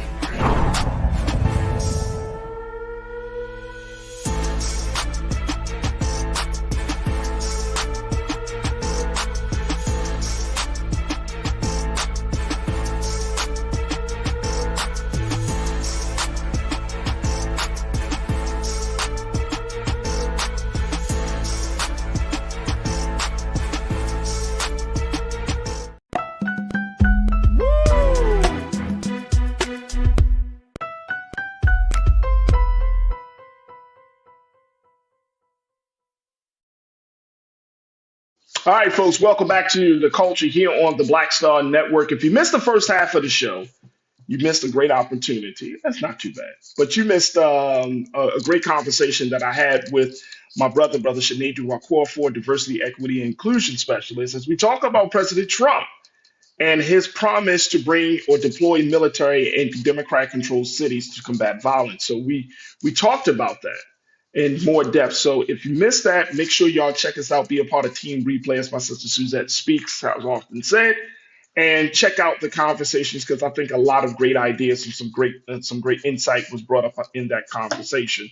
All right, folks, welcome back to The Culture here on the Black Star Network. If you missed the first half of the show, you missed a great opportunity. That's not too bad. But you missed a great conversation that I had with my brother Sinead Wakofor, Diversity, Equity, and Inclusion Specialist, as we talk about President Trump and his promise to bring or deploy military in Democrat-controlled cities to combat violence. So we talked about that in more depth. So if you missed that, make sure y'all check us out. Be a part of Team Replay, as my sister Suzette speaks, as often said, and check out the conversations, because I think a lot of great ideas and some great insight was brought up in that conversation.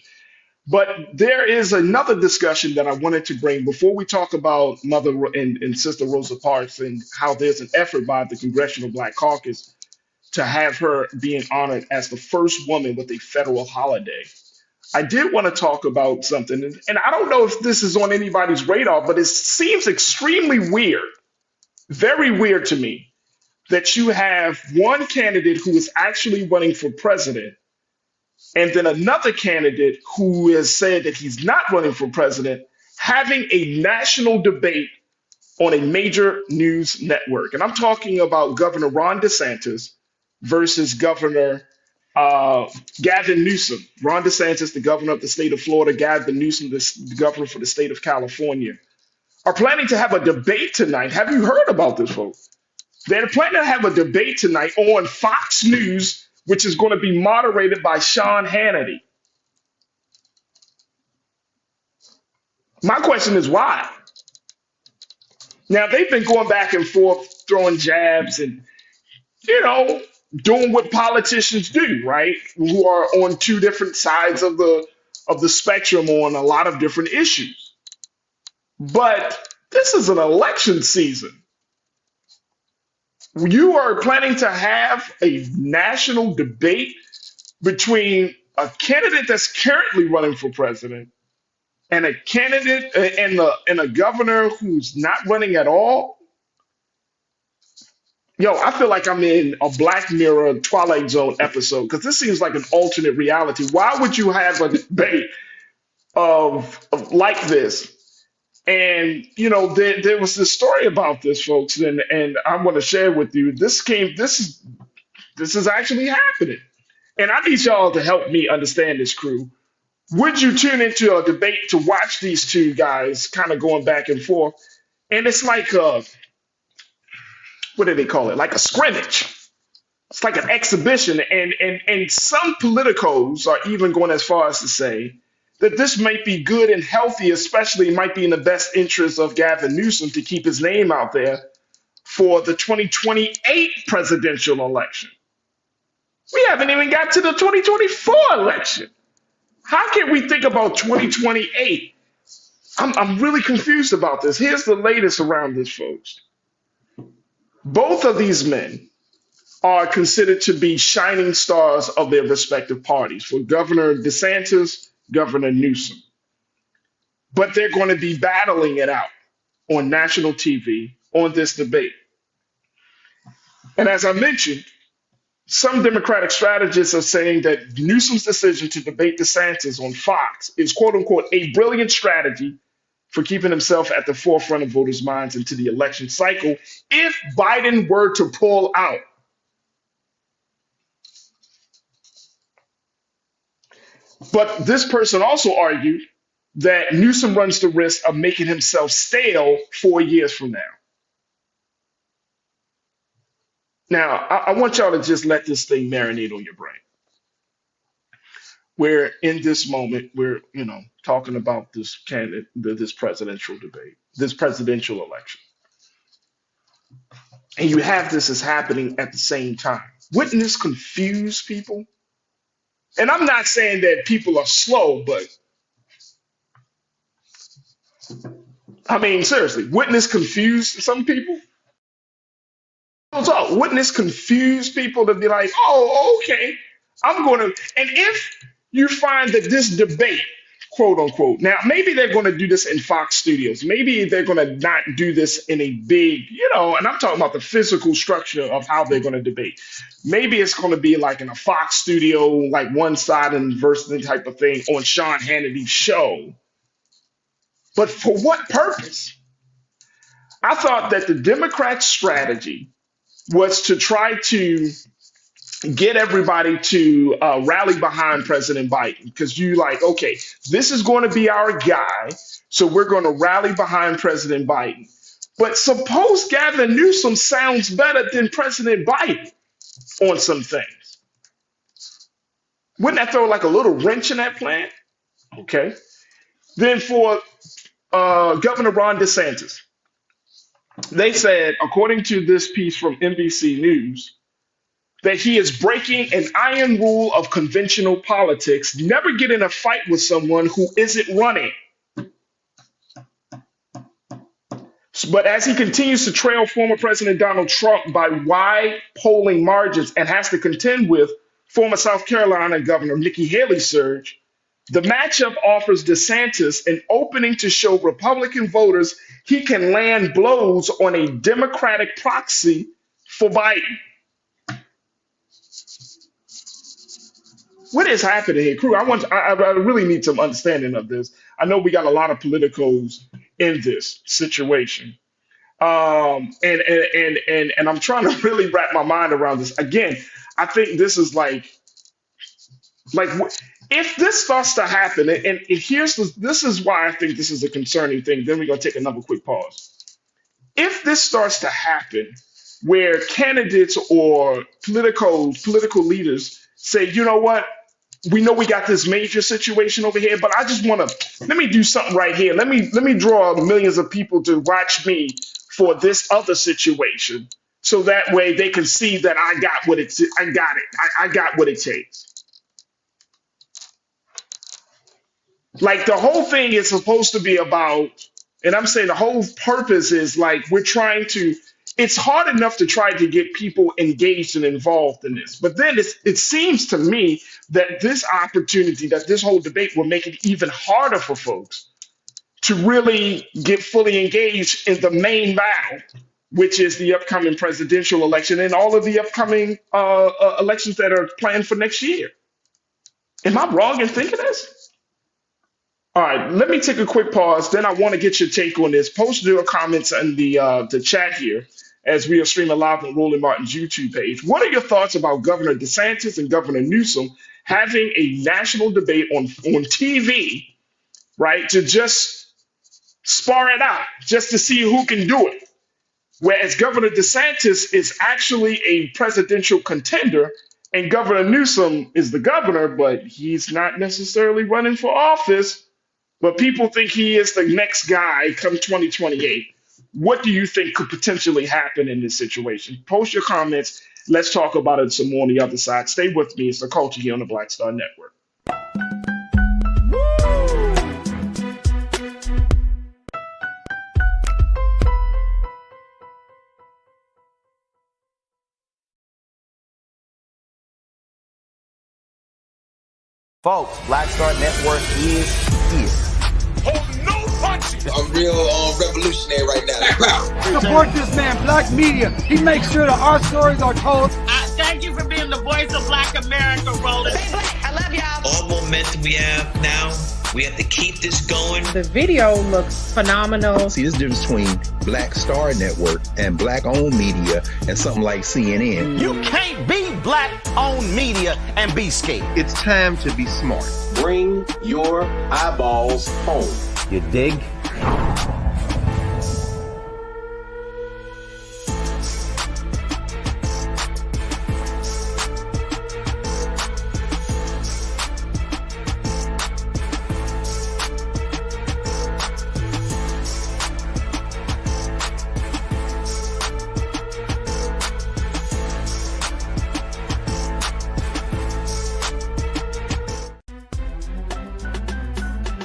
But there is another discussion that I wanted to bring before we talk about Mother and Sister Rosa Parks and how there's an effort by the Congressional Black Caucus to have her being honored as the first woman with a federal holiday. I did want to talk about something, and I don't know if this is on anybody's radar, but it seems extremely weird, very weird to me, that you have one candidate who is actually running for president, and then another candidate who has said that he's not running for president, having a national debate on a major news network. And I'm talking about Governor Ron DeSantis versus Governor Gavin Newsom. Ron DeSantis, the governor of the state of Florida, Gavin Newsom, the governor for the state of California, are planning to have a debate tonight. Have you heard about this, folks? They're planning to have a debate tonight on Fox News, which is going to be moderated by Sean Hannity. My question is why? Now, they've been going back and forth, throwing jabs and, doing what politicians do, right? Who are on two different sides of the spectrum on a lot of different issues. But this is an election season. You are planning to have a national debate between a candidate that's currently running for president and a candidate and a governor who's not running at all. Yo, I feel like I'm in a Black Mirror Twilight Zone episode because this seems like an alternate reality. Why would you have a debate of like this? And there was this story about this, folks, and I'm going to share with you. This is actually happening, and I need y'all to help me understand this, crew. Would you tune into a debate to watch these two guys kind of going back and forth? And it's like what do they call it? Like a scrimmage. It's like an exhibition. And some politicos are even going as far as to say that this might be good and healthy, especially it might be in the best interest of Gavin Newsom to keep his name out there for the 2028 presidential election. We haven't even got to the 2024 election. How can we think about 2028? I'm really confused about this. Here's the latest around this, folks. Both of these men are considered to be shining stars of their respective parties. For Governor DeSantis, Governor Newsom. But they're going to be battling it out on national TV on this debate. And as I mentioned, some Democratic strategists are saying that Newsom's decision to debate DeSantis on Fox is, quote unquote, a brilliant strategy for keeping himself at the forefront of voters' minds into the election cycle if Biden were to pull out. But this person also argued that Newsom runs the risk of making himself stale 4 years from now. Now, I want y'all to just let this thing marinate on your brain. We're in this moment, we're talking about this candidate, this presidential debate, this presidential election. And you have this as happening at the same time. Wouldn't this confuse people? And I'm not saying that people are slow, but I mean, seriously, wouldn't this confuse some people? So wouldn't this confuse people to be like, oh, okay, I'm going to, and if you find that this debate, quote unquote, now maybe they're going to do this in Fox Studios. Maybe they're going to not do this in a big, and I'm talking about the physical structure of how they're going to debate. Maybe it's going to be like in a Fox studio, like one side and versus type of thing on Sean Hannity's show. But for what purpose? I thought that the Democrat strategy was to try to get everybody to rally behind President Biden because okay, this is going to be our guy, so we're going to rally behind President Biden. But suppose Gavin Newsom sounds better than President Biden on some things. Wouldn't that throw like a little wrench in that plan? Okay. Then for Governor Ron DeSantis, they said, according to this piece from NBC News, that he is breaking an iron rule of conventional politics, never get in a fight with someone who isn't running. But as he continues to trail former President Donald Trump by wide polling margins and has to contend with former South Carolina Governor Nikki Haley's surge, the matchup offers DeSantis an opening to show Republican voters he can land blows on a Democratic proxy for Biden. What is happening here, crew? I really need some understanding of this. I know we got a lot of politicos in this situation, and I'm trying to really wrap my mind around this. Again, I think this is like if this starts to happen, and this is why I think this is a concerning thing. Then we're gonna take another quick pause. If this starts to happen, where candidates or political leaders say, you know what? We know we got this major situation over here, but I just want to let me do something right here. Let me draw millions of people to watch me for this other situation, so that way they can see that I got what it. I got what it takes. Like the whole thing is supposed to be about, and I'm saying the whole purpose is like we're trying to. it's hard enough to try to get people engaged and involved in this. But then it seems to me that this opportunity, that this whole debate will make it even harder for folks to really get fully engaged in the main battle, which is the upcoming presidential election and all of the upcoming elections that are planned for next year. Am I wrong in thinking this? All right, let me take a quick pause. Then I want to get your take on this. Post your comments in the chat here as we are streaming live on Roland Martin's YouTube page. What are your thoughts about Governor DeSantis and Governor Newsom having a national debate on TV, right, to just spar it out, just to see who can do it? Whereas Governor DeSantis is actually a presidential contender, and Governor Newsom is the governor, but he's not necessarily running for office. But people think he is the next guy come 2028. What do you think could potentially happen in this situation? Post your comments. Let's talk about it some more on the other side. Stay with me. It's The Culture here on the Black Star Network. Folks, Black Star Network is here. I'm real revolutionary right now. Support this man, Black Media. He makes sure that our stories are told. Thank you for being the voice of Black America, Rosa. Stay black. I love y'all. All momentum we have now, we have to keep this going. The video looks phenomenal. See, this difference between Black Star Network and black-owned media and something like CNN. You can't be black-owned media and be scared. It's time to be smart. Bring your eyeballs home. You dig?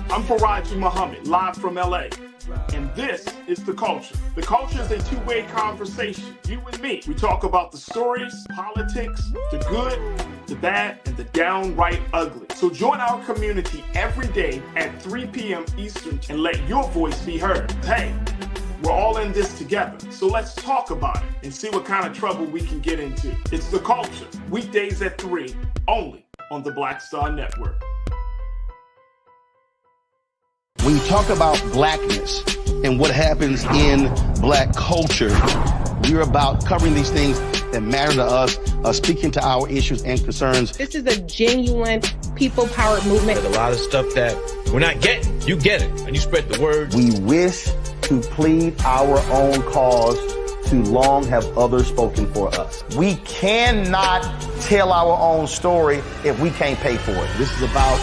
I'm Farajii Muhammad, live from LA. And this is The Culture. The Culture is a two-way conversation. You and me. We talk about the stories, politics, the good, the bad, and the downright ugly. So join our community every day at 3 p.m. Eastern and let your voice be heard. Hey, we're all in this together. So let's talk about it and see what kind of trouble we can get into. It's The Culture, weekdays at 3, only on the Black Star Network. When you talk about blackness and what happens in black culture, we're about covering these things that matter to us, speaking to our issues and concerns. This is a genuine people-powered movement. A lot of stuff that we're not getting. You get it, and you spread the word. We wish to plead our own cause. Too long have others spoken for us. We cannot tell our own story if we can't pay for it. This is about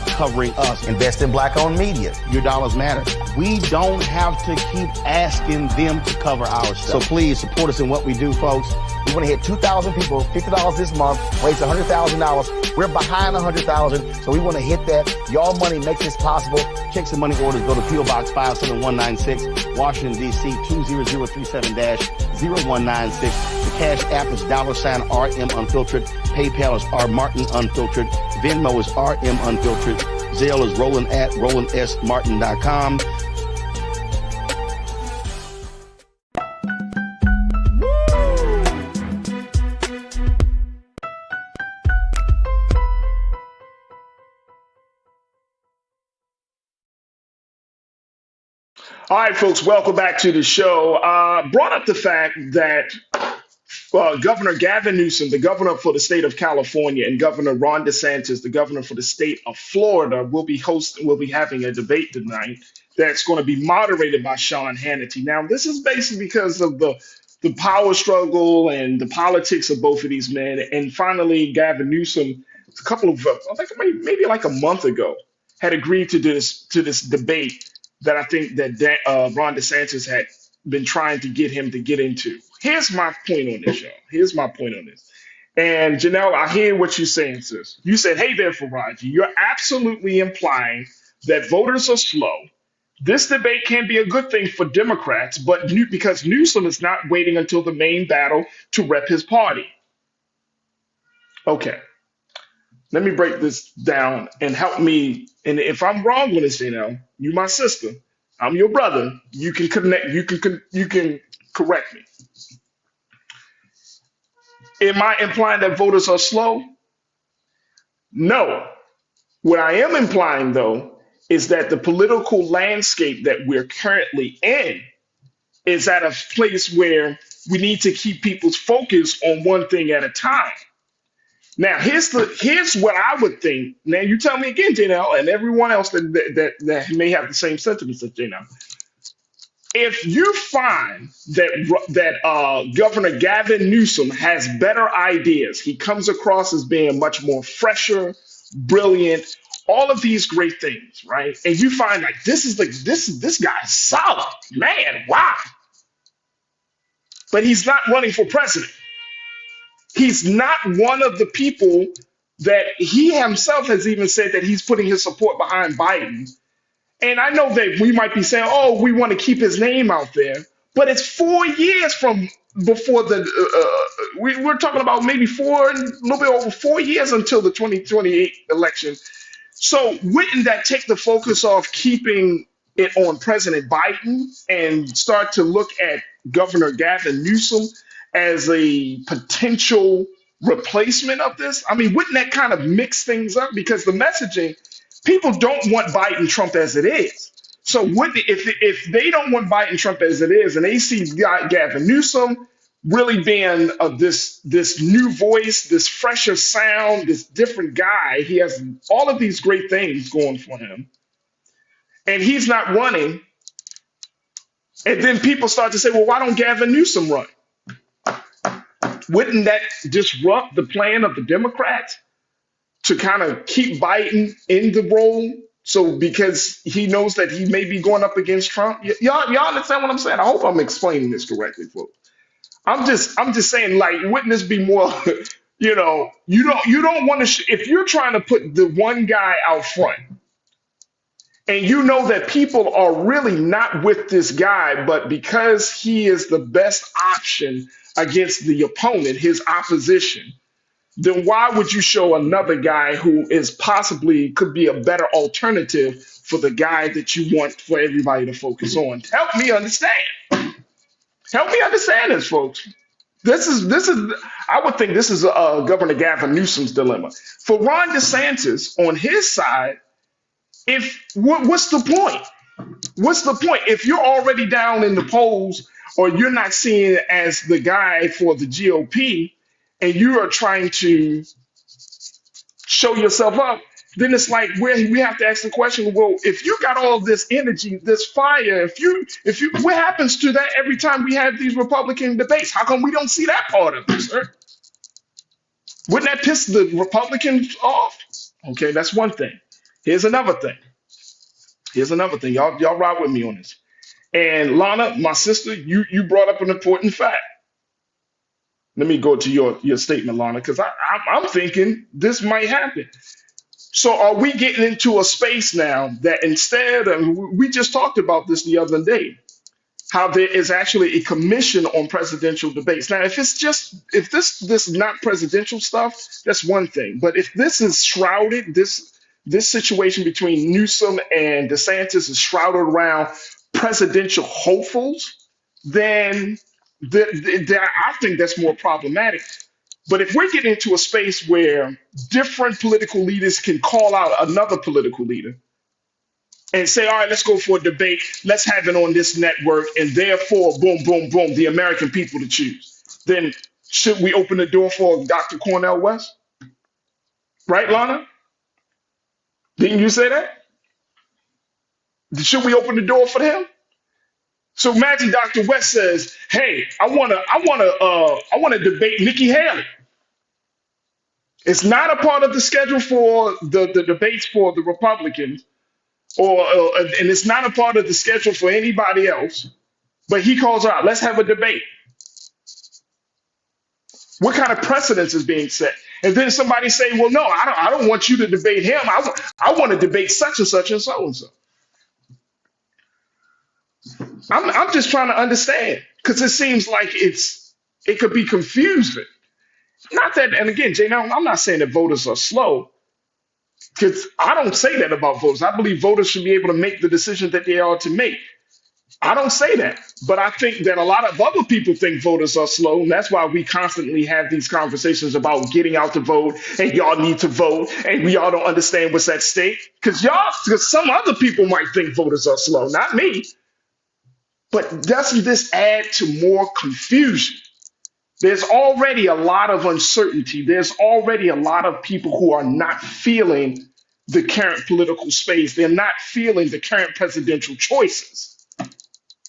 covering us. Invest in black-owned media. Your dollars matter. We don't have to keep asking them to cover our stuff. So please support us in what we do, folks. We want to hit 2,000 people, $50 this month, raise $100,000. We're behind 100,000, so we want to hit that. Y'all money makes this possible. Checks and money orders go to P.O. Box 57196, Washington, D.C. 20036-0196. The Cash App is $RM Unfiltered. PayPal is R Martin Unfiltered. Venmo is RM Unfiltered. Zelle is Roland at RolandSMartin.com. All right, folks, welcome back to the show. Brought up the fact that Governor Gavin Newsom, the governor for the state of California, and Governor Ron DeSantis, the governor for the state of Florida, will be having a debate tonight that's going to be moderated by Sean Hannity. Now, this is basically because of the power struggle and the politics of both of these men. And finally, Gavin Newsom, a couple of, I think maybe like a month ago, had agreed to this debate that I think that Ron DeSantis had been trying to get him to get into. Here's my point on this, y'all. Here's my point on this. And Janelle, I hear what you're saying, sis. You said, hey there, Farajii. You're absolutely implying that voters are slow, This debate can be a good thing for Democrats, but because Newsom is not waiting until the main battle to rep his party. Okay, let me break this down and help me. And if I'm wrong with this, you my sister, I'm your brother. You can connect. You can correct me. Am I implying that voters are slow? No. What I am implying, though, is that the political landscape that we're currently in is at a place where we need to keep people's focus on one thing at a time. Now, here's what I would think. Now, you tell me again, Janelle, and everyone else that may have the same sentiments as Janelle. If you find that Governor Gavin Newsom has better ideas, he comes across as being much more fresher, brilliant, all of these great things, right? And you find like this guy's solid, man. Wow. But he's not running for president. He's not one of the people that he himself has even said that he's putting his support behind Biden. And I know that we might be saying, oh, we want to keep his name out there, but it's 4 years from before we're talking about maybe a little bit over 4 years until the 2028 election. So wouldn't that take the focus off keeping it on President Biden and start to look at Governor Gavin Newsom as a potential replacement of this? I mean, wouldn't that kind of mix things up? Because the messaging, people don't want Biden Trump as it is. So if they don't want Biden Trump as it is, and they see Gavin Newsom really being this new voice, this fresher sound, this different guy, he has all of these great things going for him, and he's not running. And then people start to say, well, why don't Gavin Newsom run? Wouldn't that disrupt the plan of the Democrats to kind of keep Biden in the role? So because he knows that he may be going up against Trump. Y'all understand what I'm saying? I hope I'm explaining this correctly, folks. I'm just saying, like, wouldn't this be more, you don't want to, if you're trying to put the one guy out front and you know that people are really not with this guy, but because he is the best option against the opponent, his opposition, then why would you show another guy who is possibly could be a better alternative for the guy that you want for everybody to focus on? Help me understand. Help me understand this, folks. This is I would think this is Governor Gavin Newsom's dilemma. For Ron DeSantis on his side, what's the point? What's the point if you're already down in the polls or you're not seen as the guy for the GOP and you are trying to show yourself up? Then it's like we have to ask the question, well, if you got all this energy, this fire, if you what happens to that every time we have these Republican debates? How come we don't see that part of it, sir? Wouldn't that piss the Republicans off? Okay, that's one thing. Here's another thing. Y'all ride with me on this. And Lana, my sister, you brought up an important fact. Let me go to your statement, Lana, because I'm thinking this might happen. So are we getting into a space now that instead of, we just talked about this the other day, how there is actually a commission on presidential debates. Now, if this is not presidential stuff, that's one thing. But if this is shrouded, this situation between Newsom and DeSantis is shrouded around presidential hopefuls, then I think that's more problematic. But if we're getting into a space where different political leaders can call out another political leader and say, all right, let's go for a debate, let's have it on this network, and therefore, boom, boom, boom, the American people to choose, then should we open the door for Dr. Cornel West? Right, Lana? Didn't you say that? Should we open the door for him? So imagine Dr. West says, hey, I wanna debate Nikki Haley. It's not a part of the schedule for the debates for the Republicans, and it's not a part of the schedule for anybody else. But he calls her out. Let's have a debate. What kind of precedence is being set? And then somebody say, well, no, I don't want you to debate him. I want to debate such and such and so and so. I'm just trying to understand because it seems like it could be confusing. Not that, and again, Jay, now I'm not saying that voters are slow because I don't say that about voters. I believe voters should be able to make the decisions that they are to make. I don't say that, but I think that a lot of other people think voters are slow, and that's why we constantly have these conversations about getting out to vote, and y'all need to vote, and we all don't understand what's at stake. Because some other people might think voters are slow, not me. But doesn't this add to more confusion? There's already a lot of uncertainty. There's already a lot of people who are not feeling the current political space. They're not feeling the current presidential choices.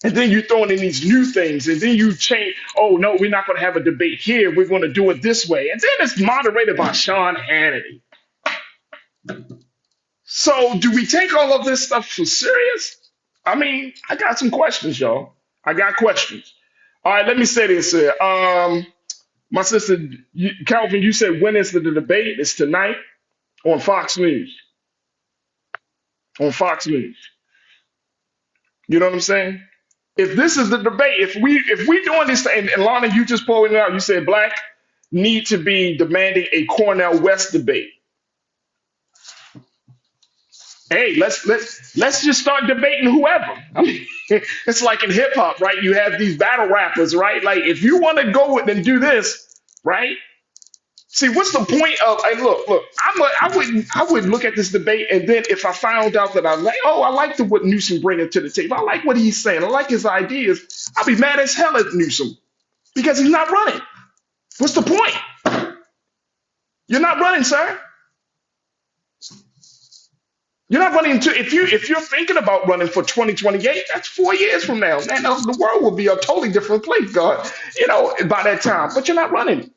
And then you throw in these new things, and then you change. Oh, no, we're not going to have a debate here. We're going to do it this way. And then it's moderated by Sean Hannity. So do we take all of this stuff for serious? I mean, I got some questions, y'all. I got questions. All right, let me say this here. My sister, Calvin, you said when is the debate? It's tonight on Fox News. On Fox News. You know what I'm saying? If this is the debate, if we doing this, and Lana, you just pointed out, you said black need to be demanding a Cornel West debate. Hey, let's just start debating whoever. I mean, it's like in hip hop, right? You have these battle rappers, right? Like if you want to go and do this, right? See, what's the point of? Hey, look. I would look at this debate, and then if I found out that I like what Newsom bringing to the table. I like what he's saying. I like his ideas. I'll be mad as hell at Newsom because he's not running. What's the point? You're not running, sir. You're not running if you're thinking about running for 2028, that's 4 years from now. Man, the world will be a totally different place, God, by that time. But you're not running.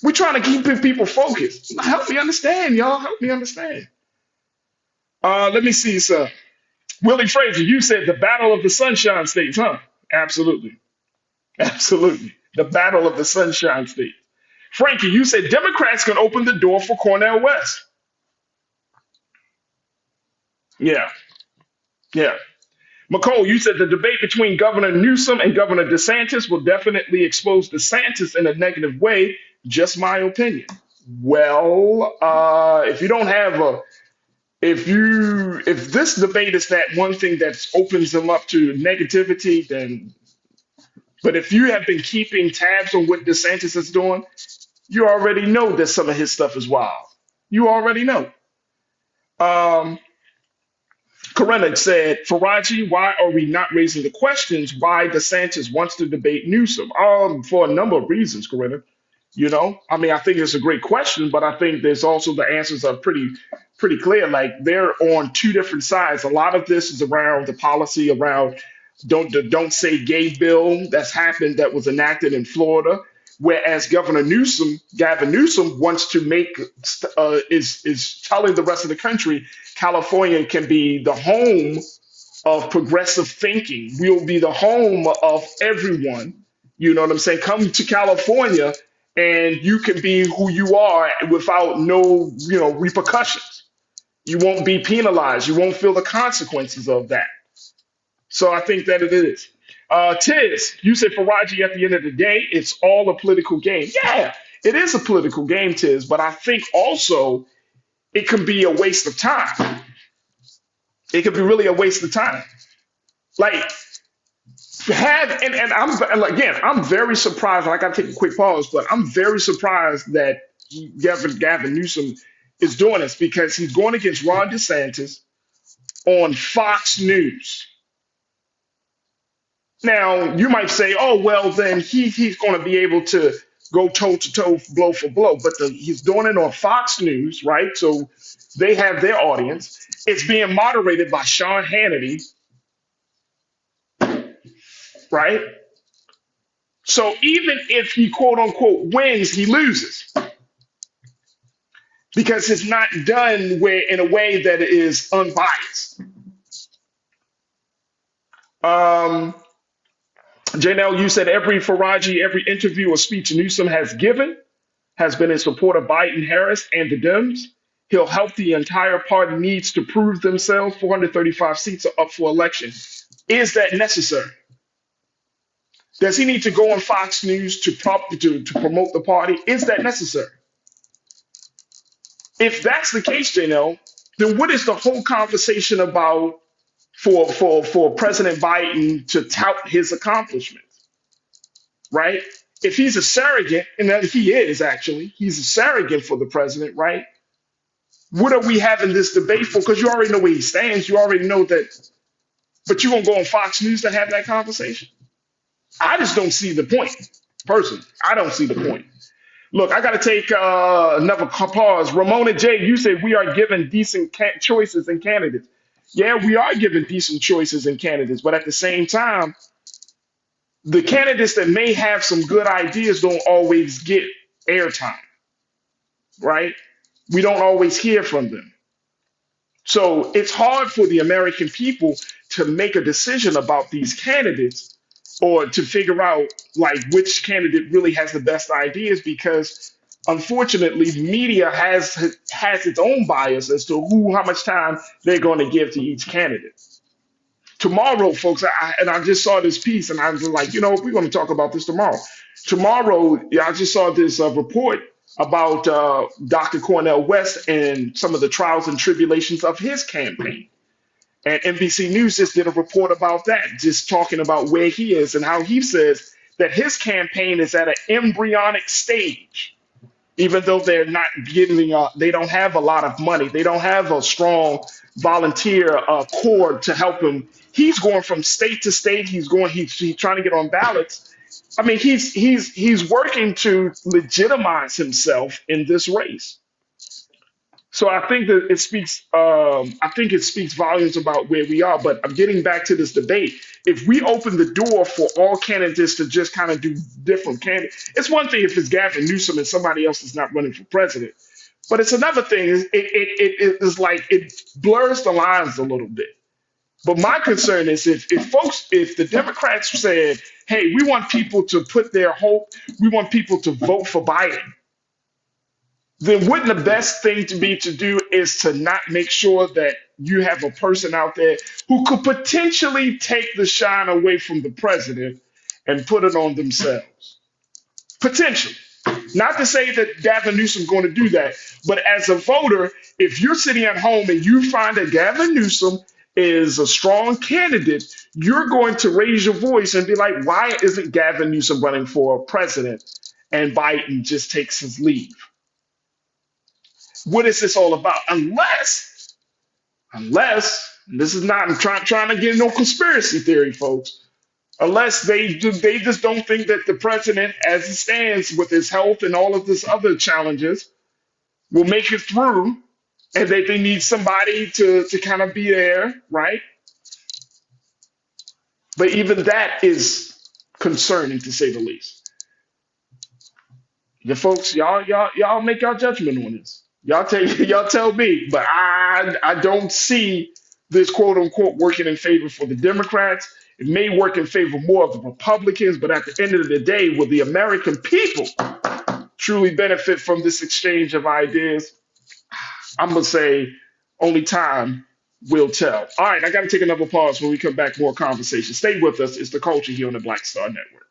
We're trying to keep people focused. Help me understand, y'all. Help me understand. Let me see, sir. Willie Frazier, you said the battle of the Sunshine States, huh? Absolutely. Absolutely. The battle of the Sunshine States. Frankie, you said Democrats can open the door for Cornel West. Yeah. Yeah. McCole, you said the debate between Governor Newsom and Governor DeSantis will definitely expose DeSantis in a negative way. Just my opinion. Well, if you don't have if this debate is that one thing that opens them up to negativity, then, but if you have been keeping tabs on what DeSantis is doing, you already know that some of his stuff is wild. You already know. Corinna said, Farajii, why are we not raising the questions why DeSantis wants to debate Newsom? For a number of reasons, Corinna. I mean, I think it's a great question, but I think there's also the answers are pretty clear. Like they're on two different sides. A lot of this is around the policy around don't say gay bill that's happened that was enacted in Florida, whereas Gavin Newsom wants to make is telling the rest of the country California can be the home of progressive thinking. We'll be the home of everyone. You know what I'm saying? Come to California and you can be who you are without no, repercussions. You won't be penalized. You won't feel the consequences of that. So I think that it is. Tiz, you said Farajii, at the end of the day, it's all a political game. Yeah, it is a political game, Tiz, but I think also it can be a waste of time. It could be really a waste of time. Like, I'm very surprised. I got to take a quick pause, but I'm very surprised that Gavin Newsom is doing this because he's going against Ron DeSantis on Fox News. Now, you might say, oh, well, then he's going to be able to go toe to toe, blow for blow. But he's doing it on Fox News, right? So they have their audience. It's being moderated by Sean Hannity, right? So even if he, quote unquote, wins, he loses because it's not done in a way that is unbiased. Janelle, you said every interview or speech Newsom has given has been in support of Biden, Harris, and the Dems. He'll help the entire party needs to prove themselves. 435 seats are up for election. Is that necessary? Does he need to go on Fox News to promote the party? Is that necessary? If that's the case, Janelle, then what is the whole conversation about for President Biden to tout his accomplishments, right? If he's a surrogate, and if he is actually, he's a surrogate for the president, right? What are we having this debate for? Because you already know where he stands. You already know that, but you won't go on Fox News to have that conversation? I just don't see the point. Personally, I don't see the point. Look, I got to take another pause. Ramona J., you said we are given decent choices and candidates. Yeah, we are given decent choices and candidates, but at the same time, the candidates that may have some good ideas don't always get airtime, right? We don't always hear from them. So it's hard for the American people to make a decision about these candidates or to figure out like which candidate really has the best ideas because unfortunately media has its own bias as to how much time they're going to give to each candidate. Tomorrow, folks, I just saw this piece and I was like, we're going to talk about this tomorrow. Tomorrow, I just saw this report about Dr. Cornel West and some of the trials and tribulations of his campaign. And NBC News just did a report about that, just talking about where he is and how he says that his campaign is at an embryonic stage, even though they're not getting, they don't have a lot of money. They don't have a strong volunteer core to help him. He's going from state to state. He's trying to get on ballots. I mean, he's working to legitimize himself in this race. So I think that it speaks. I think it speaks volumes about where we are. But I'm getting back to this debate. If we open the door for all candidates to just kind of do different candidates, it's one thing if it's Gavin Newsom and somebody else is not running for president. But it's another thing. It is like it blurs the lines a little bit. But my concern is if the Democrats said, "Hey, we want people to put their hope, we want people to vote for Biden," then wouldn't the best thing to do is to not make sure that you have a person out there who could potentially take the shine away from the president and put it on themselves? Potentially. Not to say that Gavin Newsom's going to do that, but as a voter, if you're sitting at home and you find that Gavin Newsom is a strong candidate, you're going to raise your voice and be like, why isn't Gavin Newsom running for president and Biden just takes his leave? What is this all about? Unless, and this is not, I'm trying to get no conspiracy theory, folks. Unless they just don't think that the president, as it stands with his health and all of this other challenges, will make it through, and that they need somebody to kind of be there, right? But even that is concerning, to say the least. The folks, y'all make your judgment on this. Y'all tell me, but I don't see this quote unquote working in favor for the Democrats. It may work in favor more of the Republicans, but at the end of the day, will the American people truly benefit from this exchange of ideas? I'm gonna say only time will tell. All right, I got to take another pause. When we come back, more conversation. Stay with us. It's The Culture here on the Black Star Network.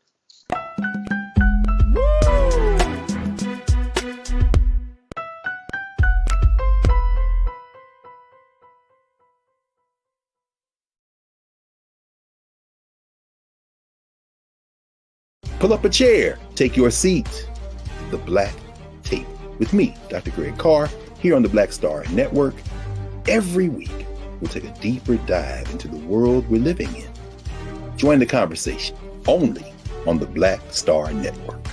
Pull up a chair, take your seat. The Black Tape with me, Dr. Greg Carr, here on the Black Star Network. Every week, we'll take a deeper dive into the world we're living in. Join the conversation only on the Black Star Network.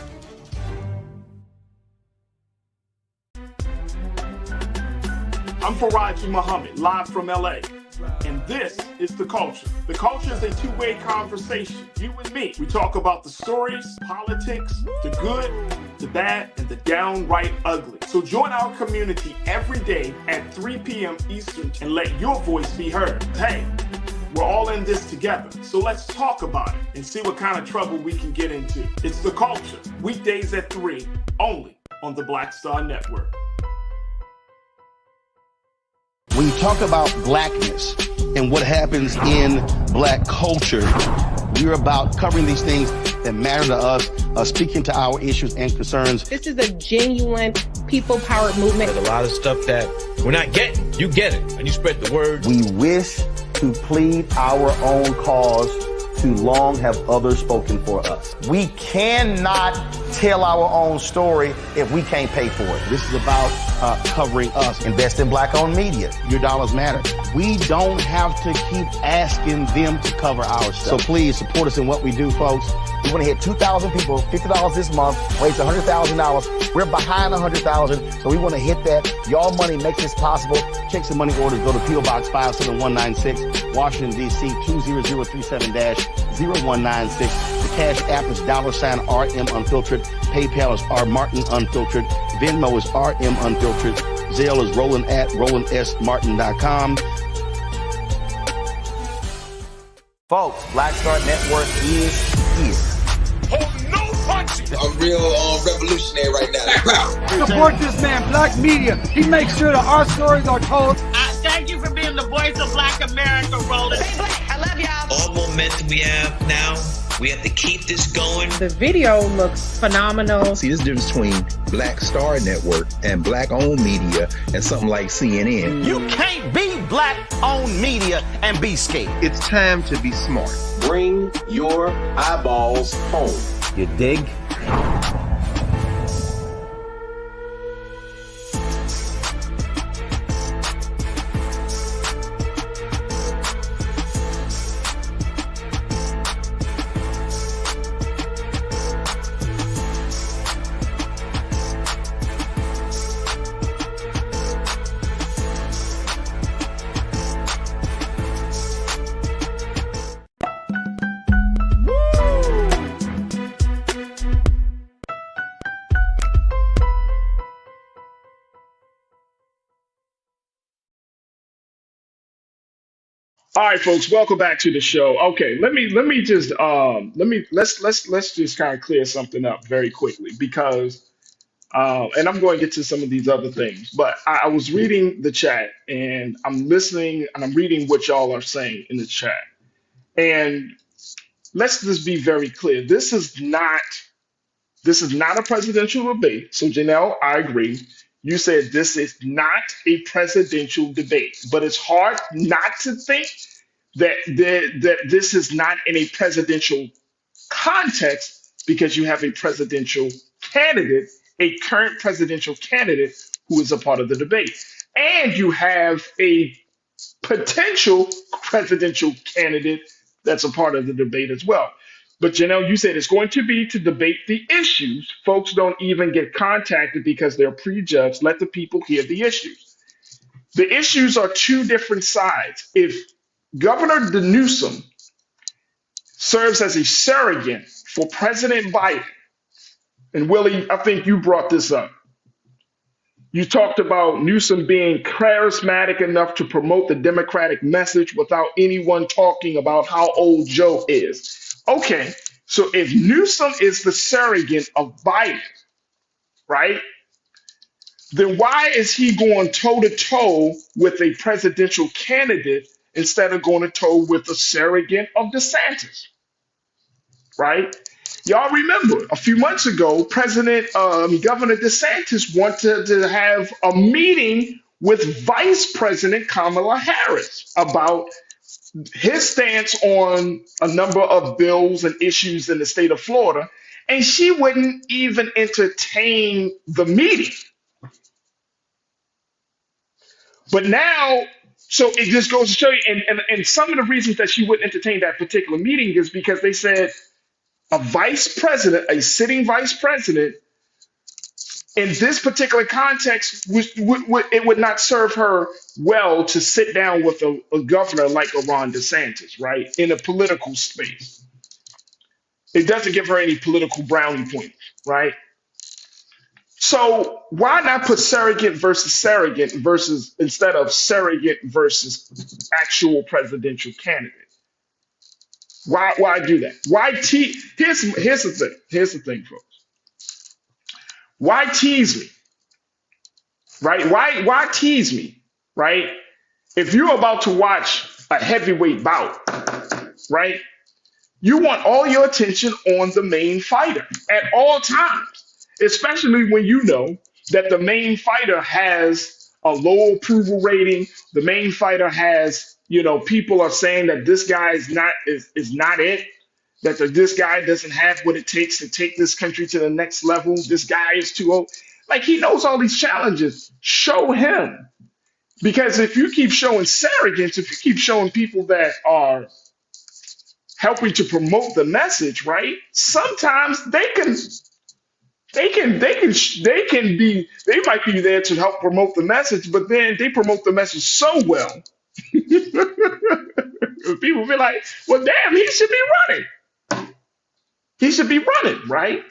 I'm Farajii Muhammad, live from LA. And this is The Culture. The Culture is a two-way conversation. You and me. We talk about the stories, politics, the good, the bad, and the downright ugly. So join our community every day at 3 p.m. Eastern and let your voice be heard. Hey, we're all in this together. So let's talk about it and see what kind of trouble we can get into. It's The Culture. Weekdays at 3, only on the Black Star Network. We talk about blackness and what happens in black culture, we're about covering these things that matter to us, speaking to our issues and concerns. This is a genuine people-powered movement. There's a lot of stuff that we're not getting. You get it, and you spread the word. We wish to plead our own cause. Too long have others spoken for us. We cannot tell our own story if we can't pay for it. This is about covering us. Invest in black-owned media. Your dollars matter. We don't have to keep asking them to cover our stuff. So please support us in what we do, folks. We want to hit 2,000 people, $50 this month, raise $100,000. We're behind 100,000, so we want to hit that. Y'all money makes this possible. Check some money orders. Go to P.O. Box 57196, Washington, D.C. 20037-0196. The Cash App is $RM Unfiltered. PayPal is R Martin Unfiltered. Venmo is RM Unfiltered. Zelle is Roland at RolandSMartin.com. Folks, Black Star Network is here. I'm real revolutionary right now. Support this man, Black Media. He makes sure that our stories are told. Thank you for being the voice of Black America, Rosa. Stay black. I love y'all. All momentum we have now, we have to keep this going. The video looks phenomenal. See, this difference between Black Star Network and black-owned media and something like CNN. You can't be black-owned media and be scared. It's time to be smart. Bring your eyeballs home. You dig? All right, folks, welcome back to the show. Okay, let's just kind of clear something up very quickly because and I'm going to get to some of these other things, but I was reading the chat and I'm listening and I'm reading what y'all are saying in the chat. And let's just be very clear. This is not a presidential debate. So Janelle, I agree. You said this is not a presidential debate, but it's hard not to think that this is not in a presidential context because you have a presidential candidate, a current presidential candidate who is a part of the debate. And you have a potential presidential candidate that's a part of the debate as well. But Janelle, you said it's going to be to debate the issues. Folks don't even get contacted because they're prejudged. Let the people hear the issues. The issues are two different sides. If Governor Newsom serves as a surrogate for President Biden, and Willie, I think you brought this up. You talked about Newsom being charismatic enough to promote the Democratic message without anyone talking about how old Joe is. Okay, so if Newsom is the surrogate of Biden, right, then why is he going toe-to-toe with a presidential candidate instead of going to toe with a surrogate of DeSantis, right? Y'all remember a few months ago, Governor DeSantis wanted to have a meeting with Vice President Kamala Harris about his stance on a number of bills and issues in the state of Florida, and she wouldn't even entertain the meeting. But now, so it just goes to show you, and some of the reasons that she wouldn't entertain that particular meeting is because they said a vice president, a sitting vice president, in this particular context, it would not serve her well to sit down with a governor like a Ron DeSantis, right, in a political space. It doesn't give her any political brownie points, right? So why not put surrogate versus instead of surrogate versus actual presidential candidate? Why do that? Here's the thing. Here's the thing, folks. Why tease me? Right? Why tease me? Right? If you're about to watch a heavyweight bout, right? You want all your attention on the main fighter at all times, especially when you know that the main fighter has a low approval rating. The main fighter has, people are saying that this guy is not it, that this guy doesn't have what it takes to take this country to the next level. This guy is too old. Like he knows all these challenges. Show him. Because if you keep showing surrogates, if you keep showing people that are helping to promote the message, right? Sometimes they might be there to help promote the message, but then they promote the message so well. People be like, well, damn, he should be running. He should be running, right?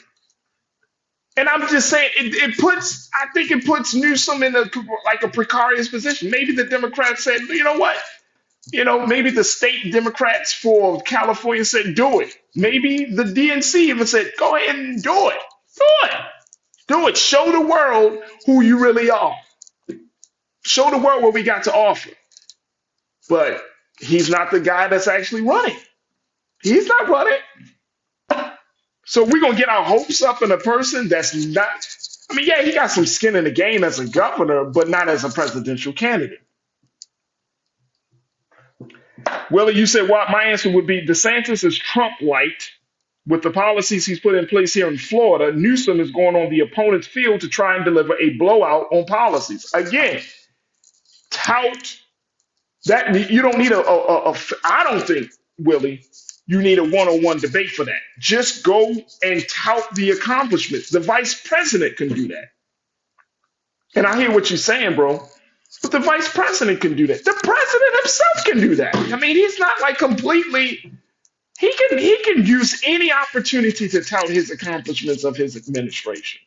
And I'm just saying, I think it puts Newsom in a precarious position. Maybe the Democrats said, you know what? Maybe the state Democrats for California said, do it. Maybe the DNC even said, go ahead and do it. Do it. Do it. Show the world who you really are. Show the world what we got to offer. But he's not the guy that's actually running. He's not running. So we're going to get our hopes up in a person that's not. I mean, yeah, he got some skin in the game as a governor, but not as a presidential candidate. Willie, you said, well, my answer would be DeSantis is Trump-light. With the policies he's put in place here in Florida, Newsom is going on the opponent's field to try and deliver a blowout on policies. Again, tout that. You don't need I don't think, Willie, you need a one-on-one debate for that. Just go and tout the accomplishments. The vice president can do that. And I hear what you're saying, bro. But the vice president can do that. The president himself can do that. I mean, he's not like completely. He can use any opportunity to tout his accomplishments of his administration.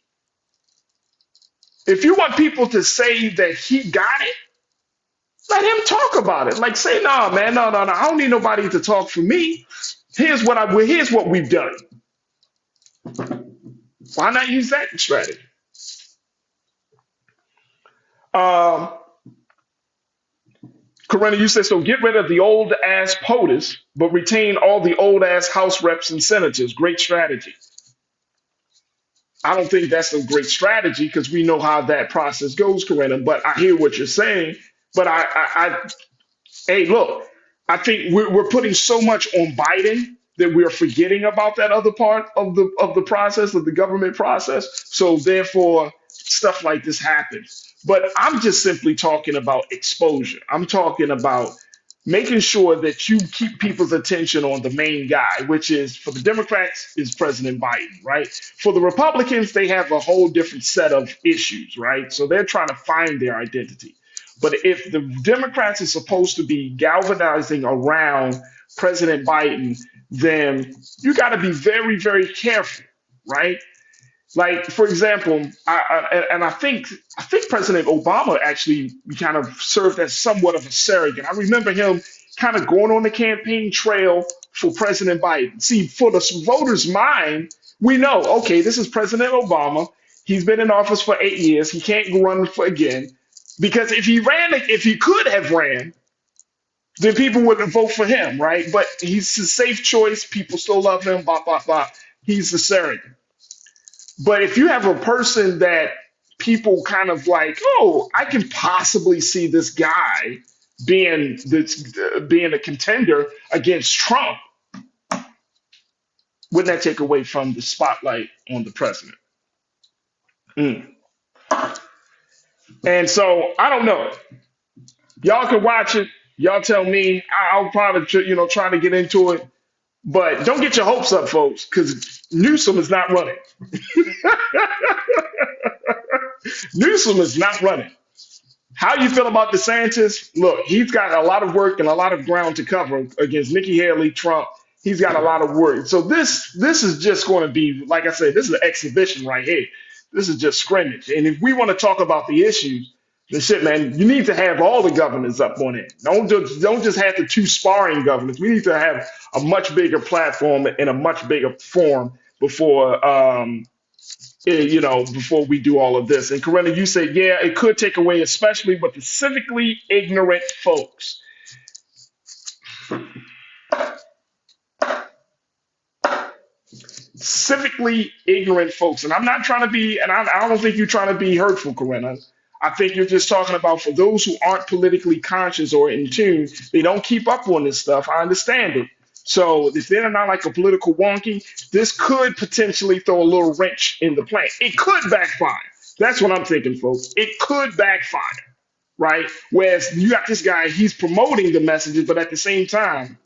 If you want people to say that he got it, let him talk about it. Like say, no, man, no. I don't need nobody to talk for me. Here's what we've done. Why not use that strategy? Corinna, you said, so get rid of the old ass POTUS, but retain all the old ass House reps and senators. Great strategy. I don't think that's a great strategy because we know how that process goes, Corinna, but I hear what you're saying. But hey, look, I think we're putting so much on Biden that we're forgetting about that other part of the process, of the government process. So therefore, stuff like this happens. But I'm just simply talking about exposure. I'm talking about making sure that you keep people's attention on the main guy, which is for the Democrats is President Biden, right? For the Republicans, they have a whole different set of issues, right? So they're trying to find their identity. But if the Democrats are supposed to be galvanizing around President Biden, then you got to be very, very careful, right? Like, for example, I think President Obama actually kind of served as somewhat of a surrogate. I remember him kind of going on the campaign trail for President Biden. See, for the voters' mind, we know, okay, this is President Obama. He's been in office for 8 years. He can't run for again. Because if he could have ran, then people wouldn't vote for him, right? But he's a safe choice. People still love him, blah, blah, blah. He's the surrogate. But if you have a person that people kind of like, oh, I can possibly see this guy being a contender against Trump, wouldn't that take away from the spotlight on the president? And so I don't know. Y'all can watch it. Y'all tell me. I'll probably try to get into it. But don't get your hopes up, folks, because Newsom is not running. Newsom is not running. How you feel about DeSantis? Look, he's got a lot of work and a lot of ground to cover against Nikki Haley, Trump. He's got a lot of work. So this is just going to be, like I said, this is an exhibition right here. This is just scrimmage. And if we want to talk about the issues, then shit, man, you need to have all the governors up on it. Don't just have the two sparring governors. We need to have a much bigger platform and a much bigger forum before before we do all of this. And Corinna, you said, yeah, it could take away, especially with the civically ignorant folks. Civically ignorant folks. And I'm not trying to be, and I don't think you're trying to be hurtful, Corinna. I think you're just talking about for those who aren't politically conscious or in tune, they don't keep up on this stuff. I understand it. So if they're not like a political wonky, this could potentially throw a little wrench in the plan. It could backfire. That's what I'm thinking, folks. It could backfire, right? Whereas you got this guy, he's promoting the messages, but at the same time,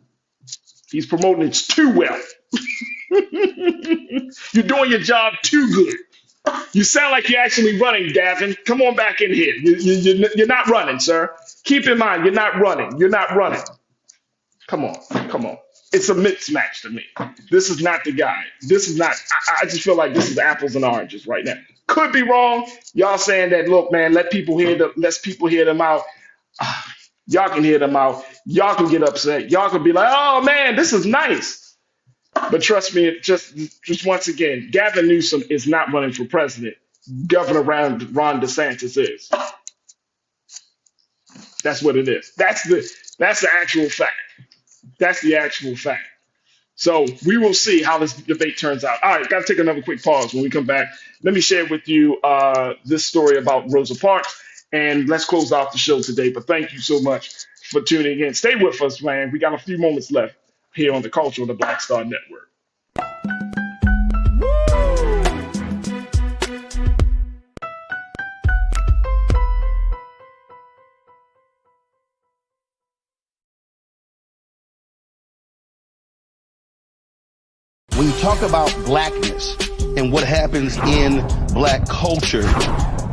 he's promoting it too well. You're doing your job too good. You sound like you're actually running, Gavin. Come on back in here. You're not running, sir. Keep in mind, you're not running. You're not running. Come on. Come on. It's a mismatch to me. This is not the guy. This is not. I just feel like this is apples and oranges right now. Could be wrong. Y'all saying that, look, man, let people hear them out. Y'all can hear them out. Y'all can get upset. Y'all can be like, oh, man, this is nice. But trust me, just once again, Gavin Newsom is not running for president. Governor Ron DeSantis is. That's what it is. That's the actual fact. That's the actual fact. So we will see how this debate turns out. All right, got to take another quick pause. When we come back, let me share with you this story about Rosa Parks, and let's close out the show today. But thank you so much for tuning in. Stay with us, man. We got a few moments left here on the Culture of the Black Star Network. When you talk about blackness and what happens in black culture,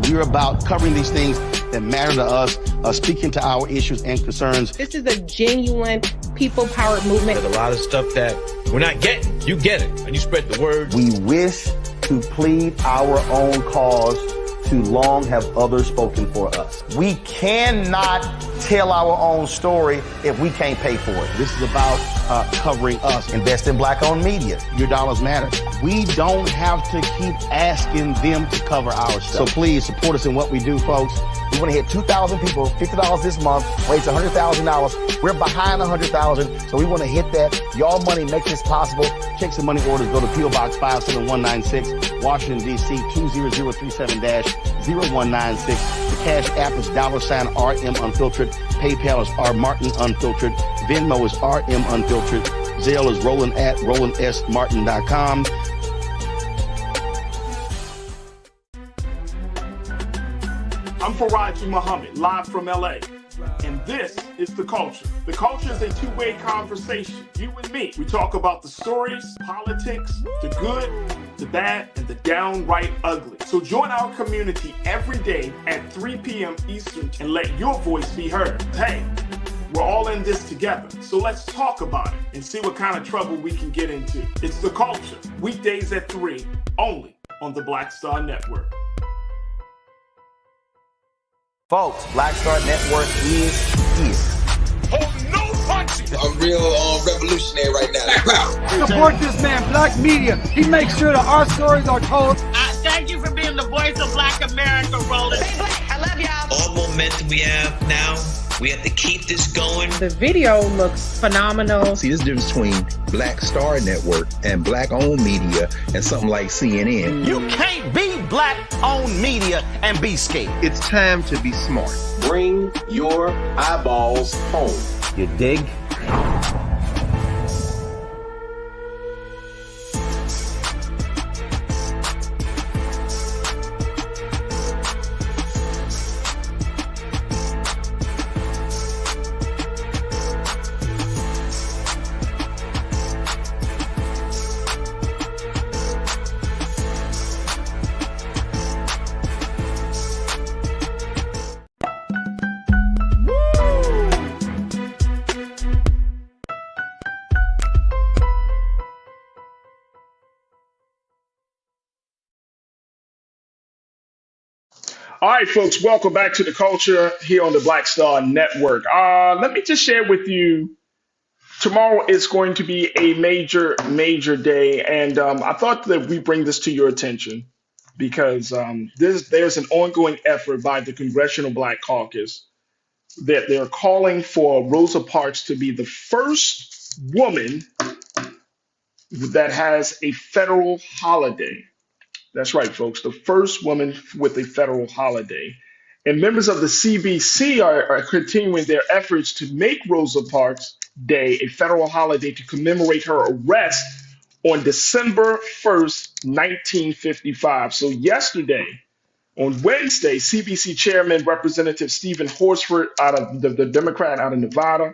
we're about covering these things that matter to us, speaking to our issues and concerns. This is a genuine people-powered movement. There's a lot of stuff that we're not getting. You get it, and you spread the word. We wish to plead our own cause. Too long have others spoken for us. We cannot tell our own story if we can't pay for it. This is about covering us. Invest in black-owned media. Your dollars matter. We don't have to keep asking them to cover our stuff. So please support us in what we do, folks. We want to hit 2,000 people, $50 this month, raise $100,000. We're behind 100,000, so we want to hit that. Y'all money makes this possible. Check some money orders. Go to P.O. Box 57196, Washington, D.C. 20037-0196. The Cash App is $RM Unfiltered. PayPal is R Martin Unfiltered. Venmo is RM Unfiltered. Zelle is Roland at RolandSMartin.com. I'm Farajii Muhammad, live from LA. And this is The Culture. The Culture is a two-way conversation. You and me. We talk about the stories, politics, the good, the bad, and the downright ugly. So join our community every day at 3 p.m. Eastern and let your voice be heard. Hey, we're all in this together. So let's talk about it and see what kind of trouble we can get into. It's The Culture. Weekdays at 3, only on the Black Star Network. Folks, Black Star Network is here. Oh, no punching! I'm real revolutionary right now. Support this man, Black Media. He makes sure that our stories are told. Thank you for being the voice of Black America, Rosa. Stay black. I love y'all. All momentum we have now, we have to keep this going. The video looks phenomenal. See, this difference between Black Star Network and black-owned media and something like CNN. You can't be black-owned media and be scared. It's time to be smart. Bring your eyeballs home. You dig? All right, folks, welcome back to The Culture here on the Black Star Network. Let me just share with you, tomorrow is going to be a major day, and I thought that we bring this to your attention. because there's an ongoing effort by the Congressional Black Caucus that they're calling for Rosa Parks to be the first woman that has a federal holiday. That's right, folks, the first woman with a federal holiday. And members of the CBC are continuing their efforts to make Rosa Parks Day a federal holiday to commemorate her arrest on December 1st, 1955. So yesterday, on Wednesday, CBC Chairman Representative Stephen Horsford out of the Democrat out of Nevada,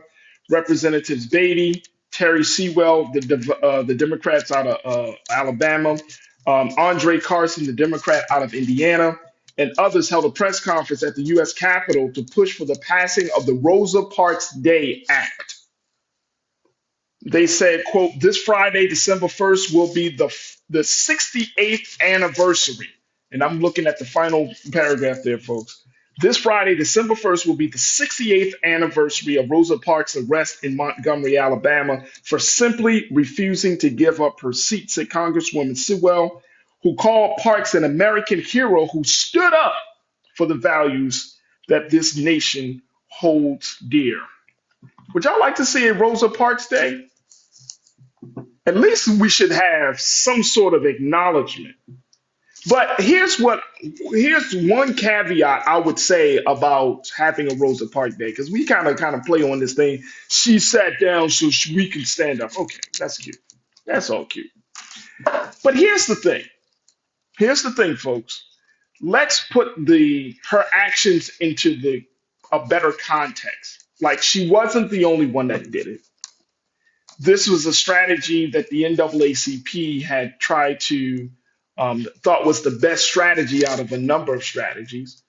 Representatives Beatty, Terry Sewell, the Democrats out of Alabama, Andre Carson, the Democrat out of Indiana, and others held a press conference at the U.S. Capitol to push for the passing of the Rosa Parks Day Act. They said, quote, this Friday, December 1st, will be the 68th anniversary. And I'm looking at the final paragraph there, folks. This Friday, December 1st, will be the 68th anniversary of Rosa Parks' arrest in Montgomery, Alabama, for simply refusing to give up her seat, said Congresswoman Sewell, who called Parks an American hero who stood up for the values that this nation holds dear. Would y'all like to see a Rosa Parks Day? At least we should have some sort of acknowledgement. But here's one caveat I would say about having a Rosa Parks Day, because we kind of play on this thing. She sat down so we can stand up. Okay, that's cute. That's all cute. But here's the thing. Here's the thing, folks. Let's put her actions into a better context. Like, she wasn't the only one that did it. This was a strategy that the NAACP had tried to thought was the best strategy out of a number of strategies.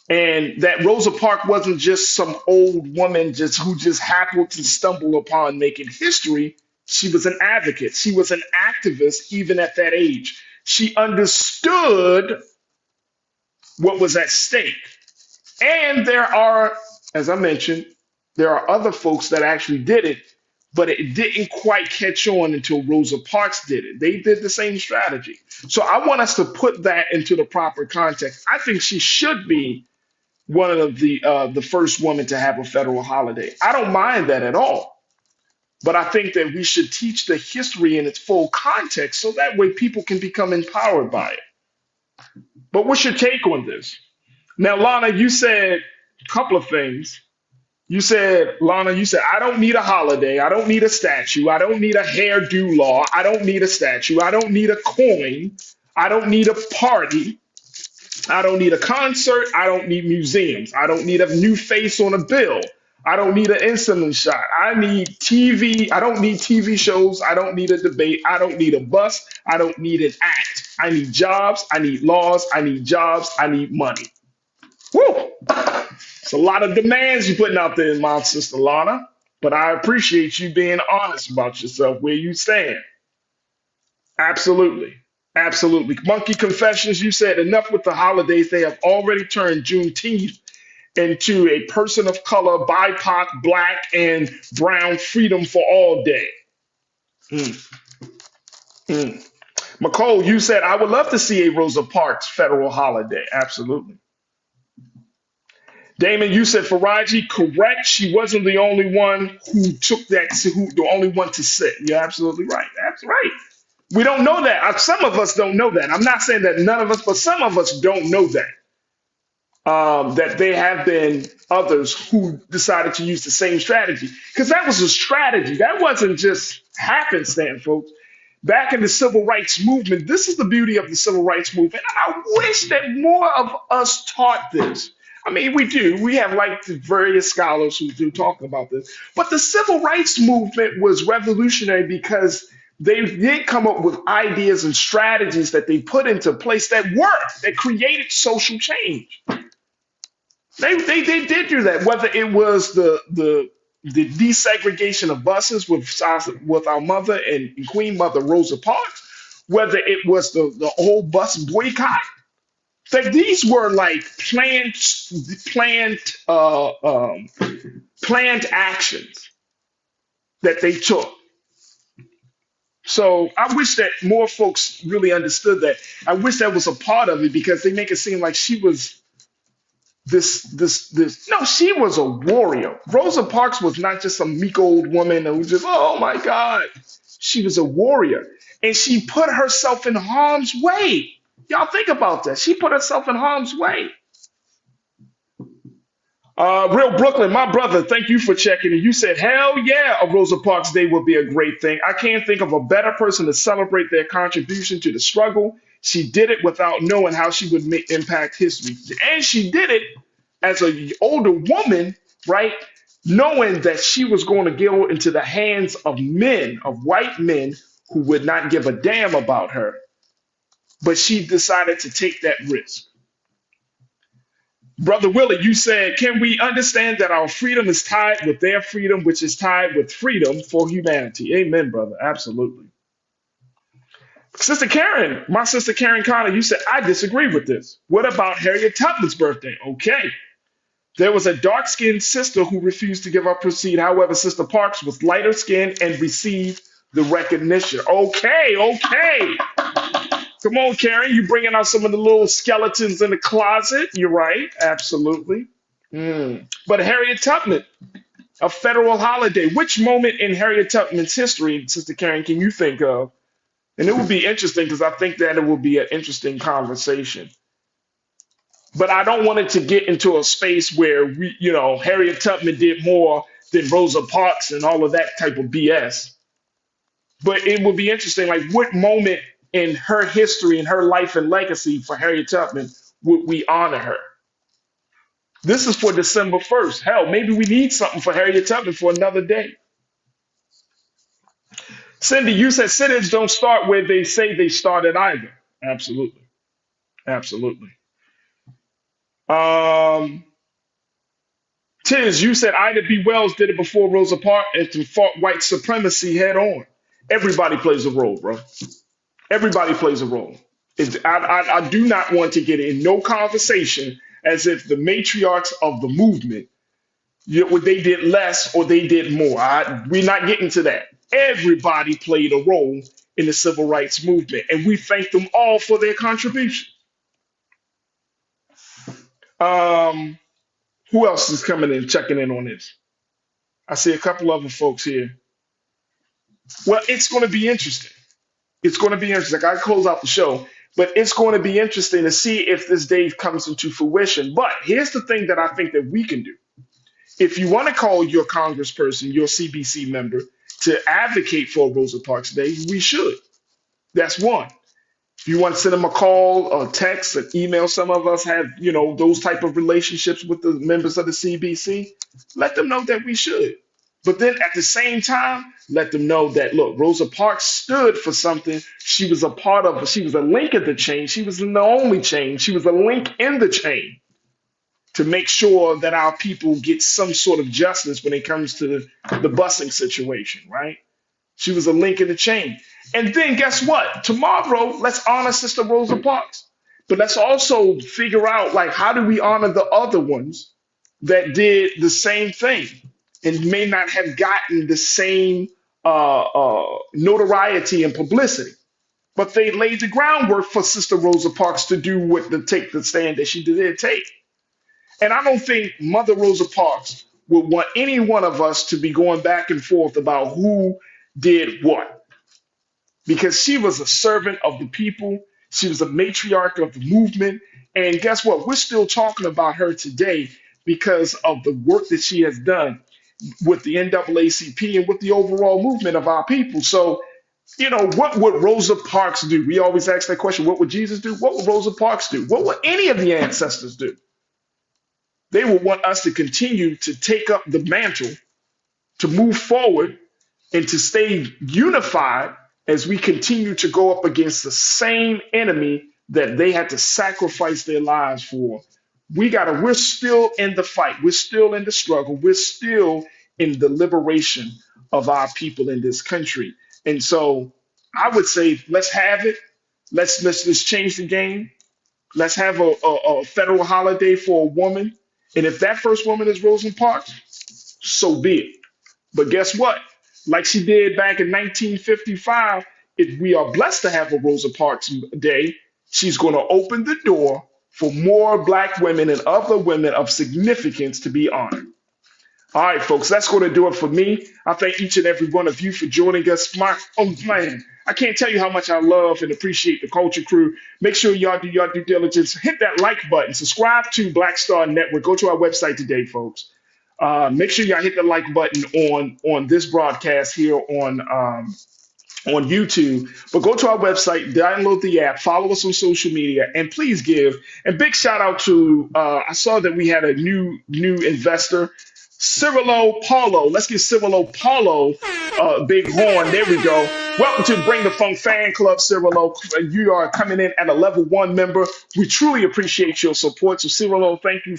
And that Rosa Parks wasn't just some old woman who just happened to stumble upon making history. She was an advocate. She was an activist even at that age. She understood what was at stake. And there are, as I mentioned, there are other folks that actually did it, but it didn't quite catch on until Rosa Parks did it. They did the same strategy. So I want us to put that into the proper context. I think she should be one of the first woman to have a federal holiday. I don't mind that at all. But I think that we should teach the history in its full context so that way people can become empowered by it. But what's your take on this? Now, Lana, you said a couple of things. Lana, I don't need a holiday. I don't need a statue. I don't need a hairdo law. I don't need a statue. I don't need a coin. I don't need a party. I don't need a concert. I don't need museums. I don't need a new face on a bill. I don't need an insulin shot. I need TV. I don't need TV shows. I don't need a debate. I don't need a bus. I don't need an act. I need jobs. I need laws. I need jobs. I need money. Woo! It's a lot of demands you're putting out there, my sister Lana. But I appreciate you being honest about yourself, where you stand. Absolutely. Absolutely. Monkey Confessions, you said enough with the holidays. They have already turned Juneteenth into a person of color, BIPOC, black, and brown freedom for all day. McCole, you said, I would love to see a Rosa Parks federal holiday. Absolutely. Damon, you said Farajii, correct. She wasn't the only one who took the only one to sit. You're absolutely right. That's right. We don't know that. Some of us don't know that. I'm not saying that none of us, but some of us don't know that. That there have been others who decided to use the same strategy. Because that was a strategy. That wasn't just happenstance, folks. Back in the civil rights movement, this is the beauty of the civil rights movement. And I wish that more of us taught this. I mean, we do. We have like the various scholars who do talk about this. But the civil rights movement was revolutionary because they did come up with ideas and strategies that they put into place that worked, that created social change. They did do that, whether it was the desegregation of buses with our mother and Queen Mother Rosa Parks, whether it was the whole bus boycott. That these were like planned actions that they took. So I wish that more folks really understood that. I wish that was a part of it because they make it seem like she was this. No, she was a warrior. Rosa Parks was not just some meek old woman who just, oh my God. She was a warrior. And she put herself in harm's way. Y'all think about that. She put herself in harm's way. Real Brooklyn, my brother, thank you for checking in. You said, hell yeah, a Rosa Parks Day would be a great thing. I can't think of a better person to celebrate their contribution to the struggle. She did it without knowing how she would impact history. And she did it as an older woman, right? Knowing that she was going to go into the hands of men, of white men who would not give a damn about her. But she decided to take that risk. Brother Willie, you said, can we understand that our freedom is tied with their freedom, which is tied with freedom for humanity? Amen, brother. Absolutely. Sister Karen, my sister Karen Connor, you said, I disagree with this. What about Harriet Tubman's birthday? Okay. There was a dark-skinned sister who refused to give up her seat. However, Sister Parks was lighter skinned and received the recognition. Okay. Come on, Karen. You bringing out some of the little skeletons in the closet. You're right. Absolutely. But Harriet Tubman, a federal holiday. Which moment in Harriet Tubman's history, Sister Karen, can you think of? And it would be interesting because I think that it will be an interesting conversation. But I don't want it to get into a space where Harriet Tubman did more than Rosa Parks and all of that type of BS. But it would be interesting, like what moment in her history and her life and legacy for Harriet Tubman would we honor her? This is for December 1st. Hell, maybe we need something for Harriet Tubman for another day. Cindy, you said sit-ins don't start where they say they started either. Absolutely. Tiz, you said Ida B. Wells did it before Rosa Parks and fought white supremacy head on. Everybody plays a role, bro. Everybody plays a role. I do not want to get in no conversation as if the matriarchs of the movement, they did less or they did more. We're not getting to that. Everybody played a role in the civil rights movement, and we thank them all for their contribution. Who else is coming in, checking in on this? I see a couple other folks here. Well, it's going to be interesting. It's going to be interesting. I got to close out the show, but it's going to be interesting to see if this day comes into fruition. But here's the thing that I think that we can do. If you want to call your congressperson, your CBC member, to advocate for Rosa Parks Day, we should. That's one. If you want to send them a call, or text, an email, some of us have, those type of relationships with the members of the CBC, let them know that we should. But then at the same time, let them know that, look, Rosa Parks stood for something. She was a part of, she was a link in the chain. She was in the only chain. She was a link in the chain to make sure that our people get some sort of justice when it comes to the busing situation, right? She was a link in the chain. And then guess what? Tomorrow, let's honor Sister Rosa Parks. But let's also figure out, like, how do we honor the other ones that did the same thing and may not have gotten the same notoriety and publicity? But they laid the groundwork for Sister Rosa Parks to do take the stand that she did take. And I don't think Mother Rosa Parks would want any one of us to be going back and forth about who did what. Because she was a servant of the people. She was a matriarch of the movement. And guess what? We're still talking about her today because of the work that she has done with the NAACP and with the overall movement of our people. So, what would Rosa Parks do? We always ask that question, what would Jesus do? What would Rosa Parks do? What would any of the ancestors do? They would want us to continue to take up the mantle, to move forward, and to stay unified as we continue to go up against the same enemy that they had to sacrifice their lives for. We're still in the fight. We're still in the struggle. We're still in the liberation of our people in this country. And so I would say, let's have it. Let's change the game. Let's have a federal holiday for a woman. And if that first woman is Rosa Parks, so be it. But guess what? Like she did back in 1955, if we are blessed to have a Rosa Parks Day, she's going to open the door for more Black women and other women of significance to be honored. All right, folks, that's going to do it for me. I thank each and every one of you for joining us. Oh man, I can't tell you how much I love and appreciate the Culture Crew. Make sure y'all do your due diligence. Hit that like button. Subscribe to Black Star Network. Go to our website today, folks. Make sure y'all hit the like button on this broadcast here on YouTube, but go to our website, download the app, follow us on social media, and please give. And big shout out to I saw that we had a new investor, Cirilo Paulo. Let's give Cirilo Paulo a big horn. There we go. Welcome to the Bring the Funk Fan Club, Cirilo. You are coming in at a level 1 member. We truly appreciate your support. So Cirilo, thank you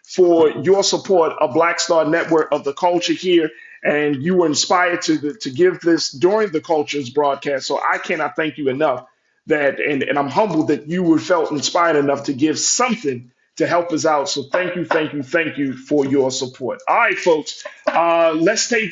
for your support of Black Star Network, of the culture here. And you were inspired to give this during the Culture's broadcast. So I cannot thank you enough and I'm humbled that you were felt inspired enough to give something to help us out. So thank you for your support. All right, folks, let's stay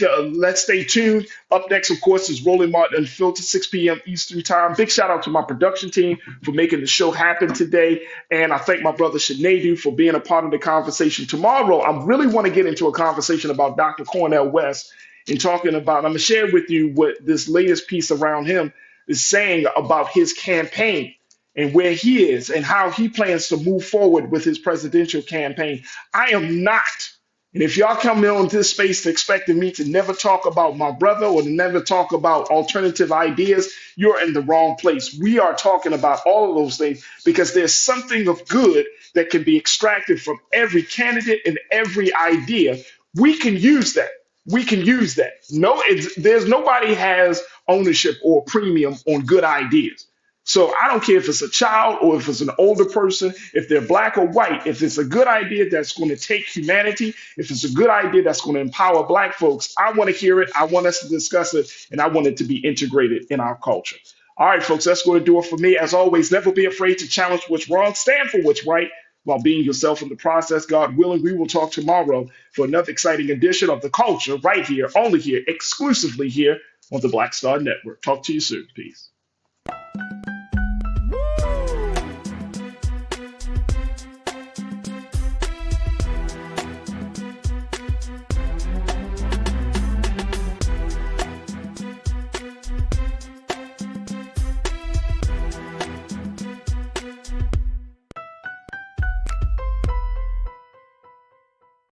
tuned. Up next, of course, is Rolling Martin Unfiltered, 6 p.m. Eastern Time. Big shout out to my production team for making the show happen today. And I thank my brother Sinead for being a part of the conversation. Tomorrow, I really want to get into a conversation about Dr. Cornel West and talking about, I'm going to share with you what this latest piece around him is saying about his campaign and where he is and how he plans to move forward with his presidential campaign. I am not. And if y'all come in on this space expecting me to never talk about my brother or to never talk about alternative ideas, you're in the wrong place. We are talking about all of those things because there's something of good that can be extracted from every candidate and every idea. We can use that. There's nobody has ownership or premium on good ideas. So I don't care if it's a child or if it's an older person, if they're Black or white, if it's a good idea that's going to take humanity, if it's a good idea that's going to empower Black folks, I want to hear it. I want us to discuss it, and I want it to be integrated in our culture. All right, folks, that's going to do it for me. As always, never be afraid to challenge what's wrong, stand for what's right while being yourself in the process. God willing, we will talk tomorrow for another exciting edition of The Culture right here, only here, exclusively here on the Black Star Network. Talk to you soon. Peace.